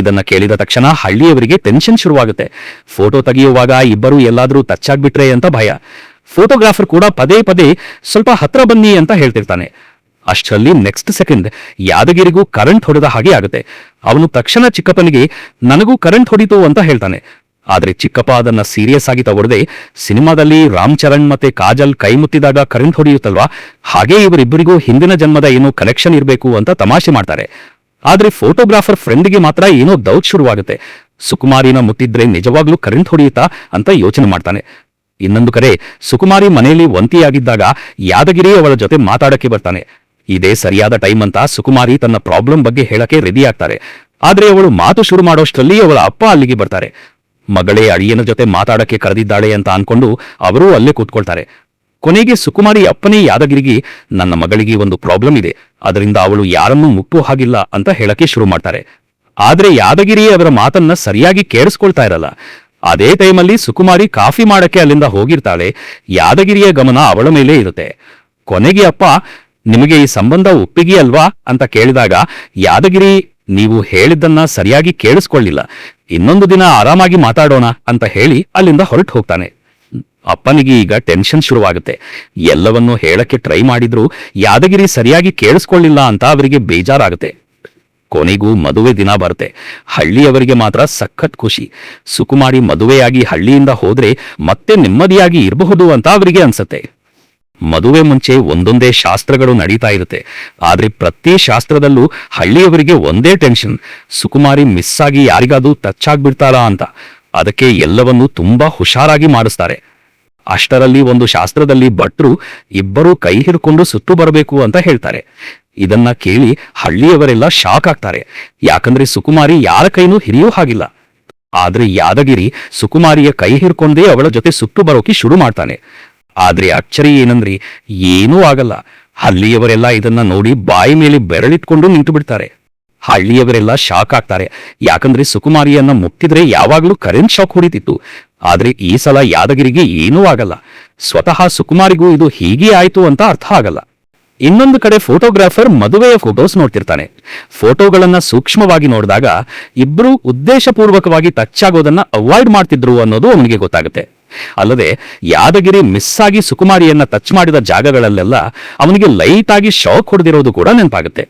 [SPEAKER 1] ಇದನ್ನ ಕೇಳಿದ ತಕ್ಷಣ ಹಳ್ಳಿಯವರಿಗೆ ಟೆನ್ಷನ್ ಶುರುವಾಗುತ್ತೆ. ಫೋಟೋ ತೆಗೆಯುವಾಗ ಇಬ್ಬರು ಎಲ್ಲಾದ್ರೂ ಟಚ್ ಆಗ್ಬಿಟ್ರೆ ಅಂತ ಭಯ. ಫೋಟೋಗ್ರಾಫರ್ ಕೂಡ ಪದೇ ಪದೇ ಸ್ವಲ್ಪ ಹತ್ರ ಬನ್ನಿ ಅಂತ ಹೇಳ್ತಿರ್ತಾನೆ. ಅಷ್ಟರಲ್ಲಿ ನೆಕ್ಸ್ಟ್ ಸೆಕೆಂಡ್ ಯಾದಗಿರಿಗೂ ಕರೆಂಟ್ ಹೊಡೆದ ಹಾಗೆ ಆಗುತ್ತೆ. ಅವನು ತಕ್ಷಣ ಚಿಕ್ಕಪ್ಪನಿಗೆ ನನಗೂ ಕರೆಂಟ್ ಹೊಡಿತು ಅಂತ ಹೇಳ್ತಾನೆ. ಆದ್ರೆ ಚಿಕ್ಕಪ್ಪ ಅದನ್ನ ಸೀರಿಯಸ್ ಆಗಿ ತಗೊಳ್ಳದೆ, ಸಿನಿಮಾದಲ್ಲಿ ರಾಮ್ ಚರಣ್ ಮತ್ತೆ ಕಾಜಲ್ ಕೈ ಮುತ್ತಿದಾಗ ಕರೆಂಟ್ ಹೊಡೆಯುತ್ತಲ್ವಾ, ಹಾಗೆ ಇವರಿಬ್ಬರಿಗೂ ಹಿಂದಿನ ಜನ್ಮದ ಏನೋ ಕನೆಕ್ಷನ್ ಇರಬೇಕು ಅಂತ ತಮಾಷೆ ಮಾಡ್ತಾರೆ. ಆದ್ರೆ ಫೋಟೋಗ್ರಾಫರ್ ಫ್ರೆಂಡ್ಗೆ ಮಾತ್ರ ಏನೋ ಡೌಟ್ ಶುರುವಾಗುತ್ತೆ. ಸುಕುಮಾರಿನ ಮುಟ್ಟಿದ್ರೆ ನಿಜವಾಗ್ಲೂ ಕರೆಂಟ್ ಹೊಡೆಯುತ್ತಾ ಅಂತ ಯೋಚನೆ ಮಾಡ್ತಾನೆ. ಇನ್ನೊಂದು ಕಡೆ ಸುಕುಮಾರಿ ಮನೆಯಲ್ಲಿ ಒಂಟಿಯಾಗಿದ್ದಾಗ ಯಾದಗಿರಿ ಅವಳ ಜೊತೆ ಮಾತಾಡಕ್ಕೆ ಬರ್ತಾನೆ. ಇದೇ ಸರಿಯಾದ ಟೈಮ್ ಅಂತ ಸುಕುಮಾರಿ ತನ್ನ ಪ್ರಾಬ್ಲಮ್ ಬಗ್ಗೆ ಹೇಳಕ್ಕೆ ರೆಡಿ ಆಗ್ತಾರೆ. ಆದ್ರೆ ಅವಳು ಮಾತು ಶುರು ಮಾಡೋಷ್ಟರಲ್ಲಿ ಅವಳ ಅಪ್ಪ ಅಲ್ಲಿಗೆ ಬರ್ತಾರೆ. ಮಗಳೇ ಅಳಿಯನ ಜೊತೆ ಮಾತಾಡಕ್ಕೆ ಕರೆದಿದ್ದಾಳೆ ಅಂತ ಅನ್ಕೊಂಡು ಅವರೂ ಅಲ್ಲೇ ಕೂತ್ಕೊಳ್ತಾರೆ. ಕೊನೆಗೆ ಸುಕುಮಾರಿ ಅಪ್ಪನೇ ಯಾದಗಿರಿಗೆ ನನ್ನ ಮಗಳಿಗೆ ಒಂದು ಪ್ರಾಬ್ಲಮ್ ಇದೆ, ಅದರಿಂದ ಅವಳು ಯಾರನ್ನೂ ಮುಟ್ಟೋ ಹಾಗಿಲ್ಲ ಅಂತ ಹೇಳಕ್ಕೆ ಶುರು ಮಾಡ್ತಾರೆ. ಆದ್ರೆ ಯಾದಗಿರಿ ಅವರ ಮಾತನ್ನ ಸರಿಯಾಗಿ ಕೇಳಿಸ್ಕೊಳ್ತಾ ಇರಲ್ಲ. ಅದೇ ಟೈಮಲ್ಲಿ ಸುಕುಮಾರಿ ಕಾಫಿ ಮಾಡಕ್ಕೆ ಅಲ್ಲಿಂದ ಹೋಗಿರ್ತಾಳೆ. ಯಾದಗಿರಿಯ ಗಮನ ಅವಳ ಮೇಲೆ ಇರುತ್ತೆ. ಕೊನೆಗೆ ಅಪ್ಪ ನಿಮಗೆ ಈ ಸಂಬಂಧ ಒಪ್ಪಿಗೆ ಅಲ್ವಾ ಅಂತ ಕೇಳಿದಾಗ ಯಾದಗಿರಿ ನೀವು ಹೇಳಿದ್ದನ್ನ ಸರಿಯಾಗಿ ಕೇಳಿಸ್ಕೊಳ್ಳಿಲ್ಲ, ಇನ್ನೊಂದು ದಿನ ಆರಾಮಾಗಿ ಮಾತಾಡೋಣ ಅಂತ ಹೇಳಿ ಅಲ್ಲಿಂದ ಹೊರಟು ಹೋಗ್ತಾನೆ. ಅಪ್ಪನಿಗೆ ಈಗ ಟೆನ್ಷನ್ ಶುರುವಾಗುತ್ತೆ. ಎಲ್ಲವನ್ನೂ ಹೇಳಕ್ಕೆ ಟ್ರೈ ಮಾಡಿದ್ರು ಯಾದಗಿರಿ ಸರಿಯಾಗಿ ಕೇಳಿಸ್ಕೊಳ್ಳಿಲ್ಲ ಅಂತ ಅವರಿಗೆ ಬೇಜಾರಾಗುತ್ತೆ. ಕೊನೆಗೂ ಮದುವೆ ದಿನ ಬರುತ್ತೆ. ಹಳ್ಳಿಯವರಿಗೆ ಮಾತ್ರ ಸಖತ್ ಖುಷಿ. ಸುಕುಮಾರಿ ಮದುವೆಯಾಗಿ ಹಳ್ಳಿಯಿಂದ ಹೋದ್ರೆ ಮತ್ತೆ ನೆಮ್ಮದಿಯಾಗಿ ಇರಬಹುದು ಅಂತ ಅವರಿಗೆ ಅನ್ಸುತ್ತೆ. ಮದುವೆ ಮುಂಚೆ ಒಂದೊಂದೇ ಶಾಸ್ತ್ರಗಳು ನಡೀತಾ ಇರುತ್ತೆ. ಆದ್ರೆ ಪ್ರತಿ ಶಾಸ್ತ್ರದಲ್ಲೂ ಹಳ್ಳಿಯವರಿಗೆ ಒಂದೇ ಟೆನ್ಷನ್, ಸುಕುಮಾರಿ ಮಿಸ್ ಆಗಿ ಯಾರಿಗಾದ್ರೂ ಟಚ್ ಆಗ್ಬಿಡ್ತಾರಾ ಅಂತ. ಅದಕ್ಕೆ ಎಲ್ಲವನ್ನೂ ತುಂಬಾ ಹುಷಾರಾಗಿ ಮಾಡಿಸ್ತಾರೆ. ಅಷ್ಟರಲ್ಲಿ ಒಂದು ಶಾಸ್ತ್ರದಲ್ಲಿ ಭಟ್ರು ಇಬ್ಬರೂ ಕೈ ಹಿಡ್ಕೊಂಡು ಸುತ್ತು ಬರಬೇಕು ಅಂತ ಹೇಳ್ತಾರೆ. ಇದನ್ನ ಕೇಳಿ ಹಳ್ಳಿಯವರೆಲ್ಲ ಶಾಕ್ ಆಗ್ತಾರೆ. ಯಾಕಂದ್ರೆ ಸುಕುಮಾರಿ ಯಾರ ಕೈನೂ ಹಿರಿಯೋ ಹಾಗಿಲ್ಲ. ಆದ್ರೆ ಯಾದಗಿರಿ ಸುಕುಮಾರಿಯ ಕೈ ಹಿಡ್ಕೊಂಡೇ ಅವಳ ಜೊತೆ ಸುತ್ತು ಬರೋಕೆ ಶುರು ಮಾಡ್ತಾನೆ. ಆದ್ರೆ ಅಚ್ಚರಿ ಏನಂದ್ರೆ ಏನೂ ಆಗಲ್ಲ. ಹಳ್ಳಿಯವರೆಲ್ಲ ಇದನ್ನ ನೋಡಿ ಬಾಯಿ ಮೇಲೆ ಬೆರಳಿಟ್ಕೊಂಡು ನಿಂತು ಬಿಡ್ತಾರೆ. ಹಳ್ಳಿಯವರೆಲ್ಲ ಶಾಕ್ ಆಗ್ತಾರೆ. ಯಾಕಂದ್ರೆ ಸುಕುಮಾರಿಯನ್ನ ಮುಟ್ಟಿದ್ರೆ ಯಾವಾಗ್ಲೂ ಕರೆಂಟ್ ಶಾಕ್ ಹೊಡಿತಿತ್ತು. ಆದ್ರೆ ಈ ಸಲ ಯಾದಗಿರಿಗೆ ಏನೂ ಆಗಲ್ಲ. ಸ್ವತಃ ಸುಕುಮಾರಿಗೂ ಇದು ಹೀಗೆ ಆಯ್ತು ಅಂತ ಅರ್ಥ ಆಗಲ್ಲ. ಇನ್ನೊಂದು ಕಡೆ ಫೋಟೋಗ್ರಾಫರ್ ಮದುವೆಯ ಫೋಟೋಸ್ ನೋಡ್ತಿರ್ತಾನೆ. ಫೋಟೋಗಳನ್ನ ಸೂಕ್ಷ್ಮವಾಗಿ ನೋಡಿದಾಗ ಇಬ್ರು ಉದ್ದೇಶಪೂರ್ವಕವಾಗಿ ಟಚ್ ಆಗೋದನ್ನ ಅವಾಯ್ಡ್ ಮಾಡ್ತಿದ್ರು ಅನ್ನೋದು ಅವನಿಗೆ ಗೊತ್ತಾಗುತ್ತೆ. ಅಲ್ಲದೆ ಯಾದಗಿರಿ ಮಿಸ್ ಆಗಿ ಸುಕುಮಾರಿಯನ್ನ ಟಚ್ ಮಾಡಿದ ಜಾಗಗಳಲ್ಲೆಲ್ಲ ಅವನಿಗೆ ಲೈಟ್ ಆಗಿ ಶಾಕ್ ಹೊಡೆದಿರೋದು ಕೂಡ ನೆನಪಾಗುತ್ತೆ.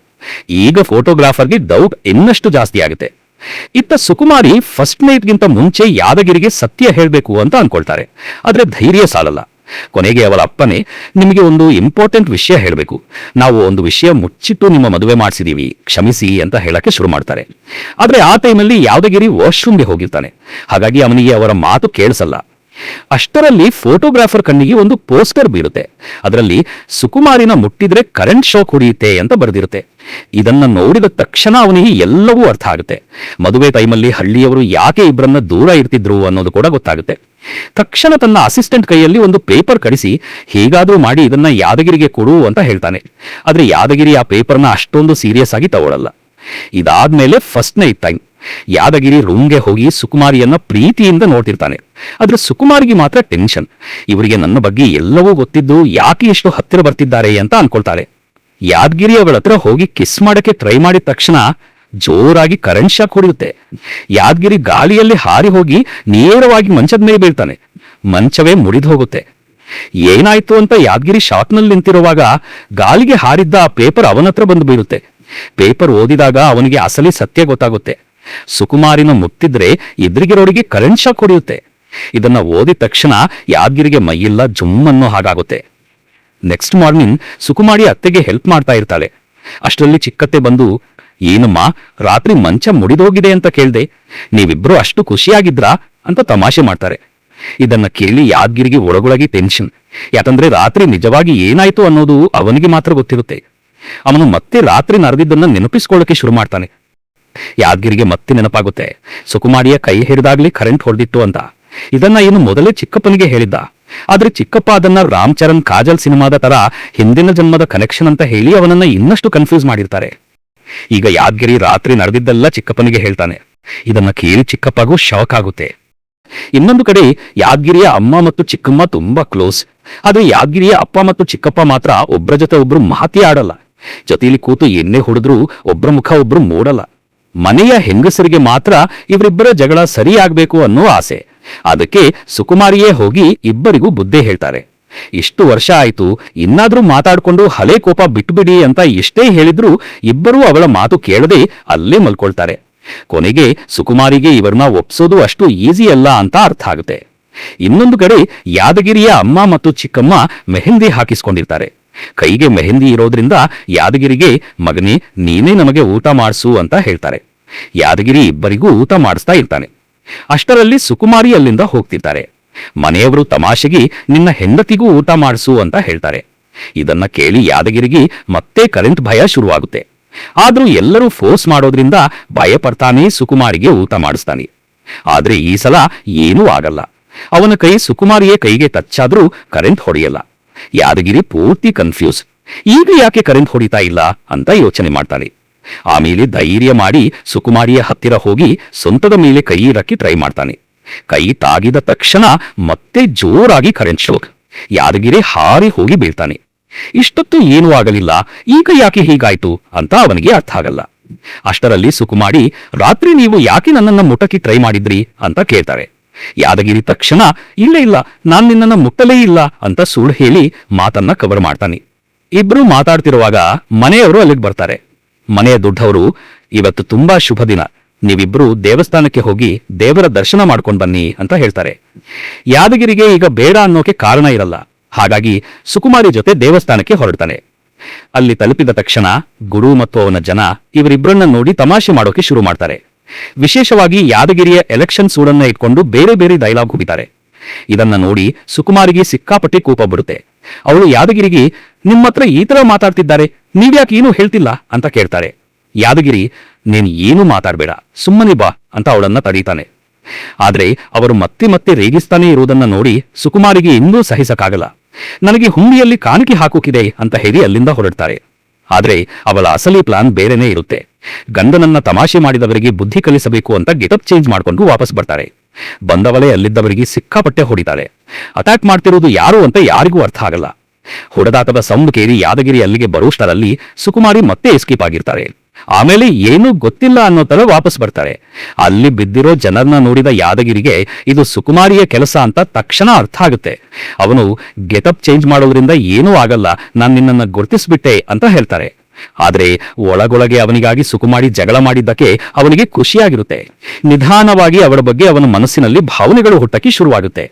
[SPEAKER 1] ಈಗ ಫೋಟೋಗ್ರಾಫರ್ಗೆ ಡೌಟ್ ಇನ್ನಷ್ಟು ಜಾಸ್ತಿ ಆಗುತ್ತೆ. ಇತ್ತ ಸುಕುಮಾರಿ ಫಸ್ಟ್ ನೈಟ್ಗಿಂತ ಮುಂಚೆ ಯಾದಗಿರಿಗೆ ಸತ್ಯ ಹೇಳಬೇಕು ಅಂತ ಅನ್ಕೊಳ್ತಾರೆ. ಆದ್ರೆ ಧೈರ್ಯ ಸಾಲಲ್ಲ. ಕೊನೆಗೆ ಅವಳ ಅಪ್ಪನೇ ನಿಮಗೆ ಒಂದು ಇಂಪಾರ್ಟೆಂಟ್ ವಿಷಯ ಹೇಳಬೇಕು, ನಾವು ಒಂದು ವಿಷಯ ಮುಚ್ಚಿಟ್ಟು ನಿಮ್ಮ ಮದುವೆ ಮಾಡಿಸಿದೀವಿ, ಕ್ಷಮಿಸಿ ಅಂತ ಹೇಳಕ್ಕೆ ಶುರು ಮಾಡ್ತಾರೆ. ಆದ್ರೆ ಆ ಟೈಮಲ್ಲಿ ಯಾದಗಿರಿ ವಾಶ್ರೂಮ್ಗೆ ಹೋಗಿರ್ತಾನೆ. ಹಾಗಾಗಿ ಅವನಿಗೆ ಅವರ ಮಾತು ಕೇಳಿಸಲ್ಲ. ಅಷ್ಟರಲ್ಲಿ ಫೋಟೋಗ್ರಾಫರ್ ಕಣ್ಣಿಗೆ ಒಂದು ಪೋಸ್ಟರ್ ಬೀರುತ್ತೆ. ಅದರಲ್ಲಿ ಸುಕುಮಾರಿನ ಮುಟ್ಟಿದ್ರೆ ಕರೆಂಟ್ ಶಾಕ್ ಹೊಡೆಯುತ್ತೆ ಅಂತ ಬರೆದಿರುತ್ತೆ. ಇದನ್ನ ನೋಡಿದ ತಕ್ಷಣ ಅವನಿಗೆ ಎಲ್ಲವೂ ಅರ್ಥ ಆಗುತ್ತೆ. ಮದುವೆ ಟೈಮಲ್ಲಿ ಹಳ್ಳಿಯವರು ಯಾಕೆ ಇಬ್ಬರನ್ನ ದೂರ ಇರ್ತಿದ್ರು ಅನ್ನೋದು ಕೂಡ ಗೊತ್ತಾಗುತ್ತೆ. ತಕ್ಷಣ ತನ್ನ ಅಸಿಸ್ಟೆಂಟ್ ಕೈಯಲ್ಲಿ ಒಂದು ಪೇಪರ್ ಕಡಿಸಿ ಹೀಗಾದ್ರೂ ಮಾಡಿ ಇದನ್ನ ಯಾದಗಿರಿಗೆ ಕೊಡು ಅಂತ ಹೇಳ್ತಾನೆ. ಆದ್ರೆ ಯಾದಗಿರಿ ಆ ಪೇಪರ್ನ ಅಷ್ಟೊಂದು ಸೀರಿಯಸ್ ಆಗಿ ತಗೊಳ್ಳಲ್ಲ. ಇದಾದ್ಮೇಲೆ ಫಸ್ಟ್ ನೈಟ್ ಟೈಮ್ ಯಾದಗಿರಿ ರೂಮ್ಗೆ ಹೋಗಿ ಸುಕುಮಾರಿಯನ್ನ ಪ್ರೀತಿಯಿಂದ ನೋಡ್ತಿರ್ತಾನೆ. ಆದ್ರೆ ಸುಕುಮಾರಿಗೆ ಮಾತ್ರ ಟೆನ್ಷನ್. ಇವರಿಗೆ ನನ್ನ ಬಗ್ಗೆ ಎಲ್ಲವೂ ಗೊತ್ತಿದ್ದು ಯಾಕೆ ಎಷ್ಟು ಹತ್ತಿರ ಬರ್ತಿದ್ದಾರೆ ಅಂತ ಅನ್ಕೊಳ್ತಾಳೆ. ಯಾದಗಿರಿ ಅವಳ ಹತ್ರ ಹೋಗಿ ಕಿಸ್ ಮಾಡಕ್ಕೆ ಟ್ರೈ ಮಾಡಿದ ತಕ್ಷಣ ಜೋರಾಗಿ ಕರೆಂಟ್ ಶಾಕ್ ಹೊಡೆಯುತ್ತೆ. ಯಾದಗಿರಿ ಗಾಳಿಯಲ್ಲಿ ಹಾರಿ ಹೋಗಿ ನೇರವಾಗಿ ಮಂಚದ ಮೇಲೆ ಬೀಳ್ತಾನೆ. ಮಂಚವೇ ಮುರಿದು ಹೋಗುತ್ತೆ. ಏನಾಯ್ತು ಅಂತ ಯಾದಗಿರಿ ಶಾಕ್ನಲ್ಲಿ ನಿಂತಿರುವಾಗ ಗಾಳಿಗೆ ಹಾರಿದ್ದ ಆ ಪೇಪರ್ ಅವನ ಹತ್ರ ಬಂದು ಬೀಳುತ್ತೆ. ಪೇಪರ್ ಓದಿದಾಗ ಅವನಿಗೆ ಅಸಲಿ ಸತ್ಯ ಗೊತ್ತಾಗುತ್ತೆ. ಸುಕುಮಾರಿನ ಮುತ್ತಿದ್ರೆ ಎದುರಿಗಿರೋರಿಗೆ ಕರೆಂಟ್ ಶಾಕ್ ಹೊಡೆಯುತ್ತೆ. ಇದನ್ನ ಓದಿದ ತಕ್ಷಣ ಯಾದಗಿರಿಗೆ ಮೈಯೆಲ್ಲ ಜುಮ್ಮನ್ನೋ ಹಾಗಾಗುತ್ತೆ. ನೆಕ್ಸ್ಟ್ ಮಾರ್ನಿಂಗ್ ಸುಕುಮಾರಿ ಅತ್ತೆಗೆ ಹೆಲ್ಪ್ ಮಾಡ್ತಾ ಇರ್ತಾಳೆ. ಅಷ್ಟರಲ್ಲಿ ಚಿಕ್ಕತ್ತೆ ಬಂದು, ಏನಮ್ಮ ರಾತ್ರಿ ಮಂಚ ಮುಡಿದೋಗಿದೆ ಅಂತ ಕೇಳ್ದೆ, ನೀವಿಬ್ರು ಅಷ್ಟು ಖುಷಿಯಾಗಿದ್ರಾ ಅಂತ ತಮಾಷೆ ಮಾಡ್ತಾರೆ. ಇದನ್ನ ಕೇಳಿ ಯಾದಗಿರಿಗೆ ಒಳಗೊಳಗಿ ಟೆನ್ಷನ್. ಯಾಕಂದ್ರೆ ರಾತ್ರಿ ನಿಜವಾಗಿ ಏನಾಯ್ತು ಅನ್ನೋದು ಅವನಿಗೆ ಮಾತ್ರ ಗೊತ್ತಿರುತ್ತೆ. ಅವನು ಮತ್ತೆ ರಾತ್ರಿ ನಡೆದಿದ್ದನ್ನ ನೆನಪಿಸ್ಕೊಳ್ಳಕ್ಕೆ ಶುರು ಮಾಡ್ತಾನೆ. ಯಾದಗಿರಿಗೆ ಮತ್ತೆ ನೆನಪಾಗುತ್ತೆ, ಸುಕುಮಾರಿಯ ಕೈ ಹಿಡಿದಾಗ್ಲಿ ಕರೆಂಟ್ ಹೊಡೆದಿತ್ತು ಅಂತ. ಇದನ್ನ ಇನ್ನು ಮೊದಲೇ ಚಿಕ್ಕಪ್ಪನಿಗೆ ಹೇಳಿದ್ದ. ಆದ್ರೆ ಚಿಕ್ಕಪ್ಪ ಅದನ್ನ ರಾಮ್ ಚರಣ್ ಕಾಜಲ್ ಸಿನಿಮಾದ ತರ ಹಿಂದಿನ ಜನ್ಮದ ಕನೆಕ್ಷನ್ ಅಂತ ಹೇಳಿ ಅವನನ್ನ ಇನ್ನಷ್ಟು ಕನ್ಫ್ಯೂಸ್ ಮಾಡಿರ್ತಾರೆ. ಈಗ ಯಾದಗಿರಿ ರಾತ್ರಿ ನಡೆದಿದ್ದೆಲ್ಲ ಚಿಕ್ಕಪ್ಪನಿಗೆ ಹೇಳ್ತಾನೆ. ಇದನ್ನ ಕೇಳಿ ಚಿಕ್ಕಪ್ಪಗೂ ಶಾಕ್ ಆಗುತ್ತೆ. ಇನ್ನೊಂದು ಕಡೆ ಯಾದಗಿರಿಯ ಅಮ್ಮ ಮತ್ತು ಚಿಕ್ಕಮ್ಮ ತುಂಬಾ ಕ್ಲೋಸ್. ಆದ್ರೆ ಯಾದಗಿರಿಯ ಅಪ್ಪ ಮತ್ತು ಚಿಕ್ಕಪ್ಪ ಮಾತ್ರ ಒಬ್ರ ಜೊತೆ ಒಬ್ರು ಮಾತಿ ಆಡಲ್ಲ. ಜೊತೆಯಲ್ಲಿ ಕೂತು ಎಣ್ಣೆ ಹೊಡೆದ್ರೂ ಒಬ್ರ ಮುಖ ಒಬ್ರು ಮೂಡಲ್ಲ. ಮನೆಯ ಹೆಂಗಸರಿಗೆ ಮಾತ್ರ ಇವರಿಬ್ಬರ ಜಗಳ ಸರಿಯಾಗಬೇಕು ಅನ್ನೋ ಆಸೆ. ಅದಕ್ಕೆ ಸುಕುಮಾರಿಯೇ ಹೋಗಿ ಇಬ್ಬರಿಗೂ ಬುದ್ಧಿ ಹೇಳ್ತಾರೆ. ಇಷ್ಟು ವರ್ಷ ಆಯ್ತು, ಇನ್ನಾದ್ರೂ ಮಾತಾಡ್ಕೊಂಡು ಹಳೆ ಕೋಪ ಬಿಟ್ಬಿಡಿ ಅಂತ ಎಷ್ಟೇ ಹೇಳಿದ್ರೂ ಇಬ್ಬರೂ ಅವಳ ಮಾತು ಕೇಳದೆ ಅಲ್ಲೇ ಮಲ್ಕೊಳ್ತಾರೆ. ಕೊನೆಗೆ ಸುಕುಮಾರಿಗೆ ಇವರನ್ನ ಒಪ್ಸೋದು ಅಷ್ಟು ಈಸಿ ಅಲ್ಲ ಅಂತ ಅರ್ಥ ಆಗುತ್ತೆ. ಇನ್ನೊಂದು ಕಡೆ ಯಾದಗಿರಿಯ ಅಮ್ಮ ಮತ್ತು ಚಿಕ್ಕಮ್ಮ ಮೆಹಂದಿ ಹಾಕಿಸ್ಕೊಂಡಿರ್ತಾರೆ. ಕೈಗೆ ಮೆಹಂದಿ ಇರೋದ್ರಿಂದ ಯಾದಗಿರಿಗೆ, ಮಗನೇ ನೀನೇ ನಮಗೆ ಊಟ ಮಾಡಿಸು ಅಂತ ಹೇಳ್ತಾರೆ. ಯಾದಗಿರಿ ಇಬ್ಬರಿಗೂ ಊಟ ಮಾಡಿಸ್ತಾ ಇರ್ತಾನೆ. ಅಷ್ಟರಲ್ಲಿ ಸುಕುಮಾರಿ ಅಲ್ಲಿಂದ ಹೋಗ್ತಿರ್ತಾರೆ. ಮನೆಯವರು ತಮಾಷೆಗೆ ನಿನ್ನ ಹೆಂಡತಿಗೂ ಊಟ ಮಾಡಿಸು ಅಂತ ಹೇಳ್ತಾರೆ. ಇದನ್ನ ಕೇಳಿ ಯಾದಗಿರಿಗೆ ಮತ್ತೆ ಕರೆಂಟ್ ಭಯ ಶುರುವಾಗುತ್ತೆ. ಆದ್ರೂ ಎಲ್ಲರೂ ಫೋರ್ಸ್ ಮಾಡೋದ್ರಿಂದ ಭಯ ಪಡ್ತಾನೆ ಸುಕುಮಾರಿಗೆ ಊಟ ಮಾಡಿಸ್ತಾನೆ. ಆದ್ರೆ ಈ ಸಲ ಏನೂ ಆಗಲ್ಲ. ಅವನ ಕೈ ಸುಕುಮಾರಿಯೇ ಕೈಗೆ ಟಚ್ ಆದ್ರೂ ಕರೆಂಟ್ ಹೊಡೆಯಲ್ಲ. ಯಾದಗಿರಿ ಪೂರ್ತಿ ಕನ್ಫ್ಯೂಸ್. ಈಗ ಯಾಕೆ ಕರೆಂಟ್ ಹೊಡಿತಾ ಇಲ್ಲ ಅಂತ ಯೋಚನೆ ಮಾಡ್ತಾನೆ. ಆಮೇಲೆ ಧೈರ್ಯ ಮಾಡಿ ಸುಕುಮಾರಿಯ ಹತ್ತಿರ ಹೋಗಿ ಸೊಂಟದ ಮೇಲೆ ಕೈ ಇರಕ್ಕೆ ಟ್ರೈ ಮಾಡ್ತಾನೆ. ಕೈ ತಾಗಿದ ತಕ್ಷಣ ಮತ್ತೆ ಜೋರಾಗಿ ಕರೆಂಟ್ ಶಾಕ್. ಯಾದಗಿರಿ ಹಾರಿ ಹೋಗಿ ಬೀಳ್ತಾನೆ. ಇಷ್ಟೊತ್ತು ಏನೂ ಆಗಲಿಲ್ಲ, ಈಗ ಯಾಕೆ ಹೀಗಾಯ್ತು ಅಂತ ಅವನಿಗೆ ಅರ್ಥ ಆಗಲ್ಲ. ಅಷ್ಟರಲ್ಲಿ ಸುಕುಮಾರಿ, ರಾತ್ರಿ ನೀವು ಯಾಕೆ ನನ್ನನ್ನ ಮುಟ್ಟಕ್ಕೆ ಟ್ರೈ ಮಾಡಿದ್ರಿ ಅಂತ ಕೇಳ್ತಾರೆ. ಯಾದಗಿರಿ ತಕ್ಷಣ ಇಲ್ಲ ನಾನ್ ನಿನ್ನನ್ನ ಮುಟ್ಟಲೇ ಇಲ್ಲ ಅಂತ ಸುಳ್ಳು ಹೇಳಿ ಮಾತನ್ನ ಕವರ್ ಮಾಡ್ತಾನೆ. ಇಬ್ರು ಮಾತಾಡ್ತಿರುವಾಗ ಮನೆಯವರು ಅಲ್ಲಿಗೆ ಬರ್ತಾರೆ. ಮನೆಯ ದೊಡ್ಡವರು, ಇವತ್ತು ತುಂಬಾ ಶುಭ ದಿನ, ನೀವಿಬ್ರು ದೇವಸ್ಥಾನಕ್ಕೆ ಹೋಗಿ ದೇವರ ದರ್ಶನ ಮಾಡ್ಕೊಂಡು ಬನ್ನಿ ಅಂತ ಹೇಳ್ತಾರೆ. ಯಾದಗಿರಿಗೆ ಈಗ ಬೇಡ ಅನ್ನೋಕೆ ಕಾರಣ ಇರಲ್ಲ. ಹಾಗಾಗಿ ಸುಕುಮಾರಿ ಜೊತೆ ದೇವಸ್ಥಾನಕ್ಕೆ ಹೊರಡ್ತಾನೆ. ಅಲ್ಲಿ ತಲುಪಿದ ತಕ್ಷಣ ಗುರು ಮತ್ತು ಅವನ ಜನ ಇವರಿಬ್ಬರನ್ನ ನೋಡಿ ತಮಾಷೆ ಮಾಡೋಕೆ ಶುರು ಮಾಡ್ತಾರೆ. ವಿಶೇಷವಾಗಿ ಯಾದಗಿರಿಯ ಎಲೆಕ್ಷನ್ ಸೂಡನ್ನ ಇಟ್ಕೊಂಡು ಬೇರೆ ಬೇರೆ ಡೈಲಾಗ್ ಹುಗಿತಾರೆ. ಇದನ್ನ ನೋಡಿ ಸುಕುಮಾರಿಗೆ ಸಿಕ್ಕಾಪಟ್ಟೆ ಕೋಪ ಬರುತ್ತೆ. ಅವಳು ಯಾದಗಿರಿಗೆ, ನಿಮ್ಮ ಹತ್ರ ಈ ತರ ಮಾತಾಡ್ತಿದ್ದಾರೆ, ನೀವ್ಯಾಕೆ ಏನೂ ಹೇಳ್ತಿಲ್ಲ ಅಂತ ಕೇಳ್ತಾರೆ. ಯಾದಗಿರಿ, ನೀನ್ ಏನು ಮಾತಾಡ್ಬೇಡ, ಸುಮ್ಮನೆ ಬಾ ಅಂತ ಅವಳನ್ನ ತಡೀತಾನೆ. ಆದ್ರೆ ಅವರು ಮತ್ತೆ ಮತ್ತೆ ರೇಗಿಸ್ತಾನೆ ಇರುವುದನ್ನ ನೋಡಿ ಸುಕುಮಾರಿಗೆ ಇನ್ನೂ ಸಹಿಸಕ್ಕಾಗಲ್ಲ. ನನಗೆ ಹುಂಡಿಯಲ್ಲಿ ಕಾಣಿಕೆ ಹಾಕೋಕಿದೆ ಅಂತ ಹೇಳಿ ಅಲ್ಲಿಂದ ಹೊರಡ್ತಾರೆ. ಆದ್ರೆ ಅವಳ ಅಸಲಿ ಪ್ಲಾನ್ ಬೇರೆನೇ ಇರುತ್ತೆ. ಗಂಡನನ್ನ ತಮಾಷೆ ಮಾಡಿದವರಿಗೆ ಬುದ್ಧಿ ಕಲಿಸಬೇಕು ಅಂತ ಗೆಟಪ್ ಚೇಂಜ್ ಮಾಡ್ಕೊಂಡು ವಾಪಸ್ ಬರ್ತಾರೆ. ಬಂದವಳೇ ಅಲ್ಲಿದ್ದವರಿಗೆ ಸಿಕ್ಕಾಪಟ್ಟೆ ಹೊಡಿತಾಳೆ. ಅಟ್ಯಾಕ್ ಮಾಡ್ತಿರೋದು ಯಾರು ಅಂತ ಯಾರಿಗೂ ಅರ್ಥ ಆಗಲ್ಲ. ಹೊಡೆದಾಟದ ಸೌಂಡ್ ಕೇಳಿ ಯಾದಗಿರಿ ಅಲ್ಲಿಗೆ ಬರೋಷ್ಟರಲ್ಲಿ ಸುಕುಮಾರಿ ಮತ್ತೆ ಎಸ್ಕೇಪ್ ಆಗಿರ್ತಾರೆ. ಆಮೇಲೆ ಏನೂ ಗೊತ್ತಿಲ್ಲ ಅನ್ನೋ ತರ ವಾಪಸ್ ಬರ್ತಾರೆ. ಅಲ್ಲಿ ಬಿದ್ದಿರೋ ಜನರನ್ನ ನೋಡಿದ ಯಾದಗಿರಿಗೆ ಇದು ಸುಕುಮಾರಿಯ ಕೆಲಸ ಅಂತ ತಕ್ಷಣ ಅರ್ಥ ಆಗುತ್ತೆ. ಅವನು ಗೆಟಪ್ ಚೇಂಜ್ ಮಾಡೋದ್ರಿಂದ ಏನೂ ಆಗಲ್ಲ, ನಾನ್ ನಿನ್ನನ್ನ ಗುರ್ತಿಸ್ಬಿಟ್ಟೆ ಅಂತ ಹೇಳ್ತಾರೆ. ಆದ್ರೆ ಒಳಗೊಳಗೆ ಅವನಿಗಾಗಿ ಸುಕುಮಾರಿ ಜಗಳ ಮಾಡಿದ್ದಕ್ಕೆ ಅವನಿಗೆ ಖುಷಿಯಾಗಿರುತ್ತೆ. ನಿಧಾನವಾಗಿ ಅವಳ ಬಗ್ಗೆ ಅವನ ಮನಸ್ಸಿನಲ್ಲಿ ಭಾವನೆಗಳು ಹುಟ್ಟಕ್ಕೆ ಶುರುವಾಗುತ್ತೆ.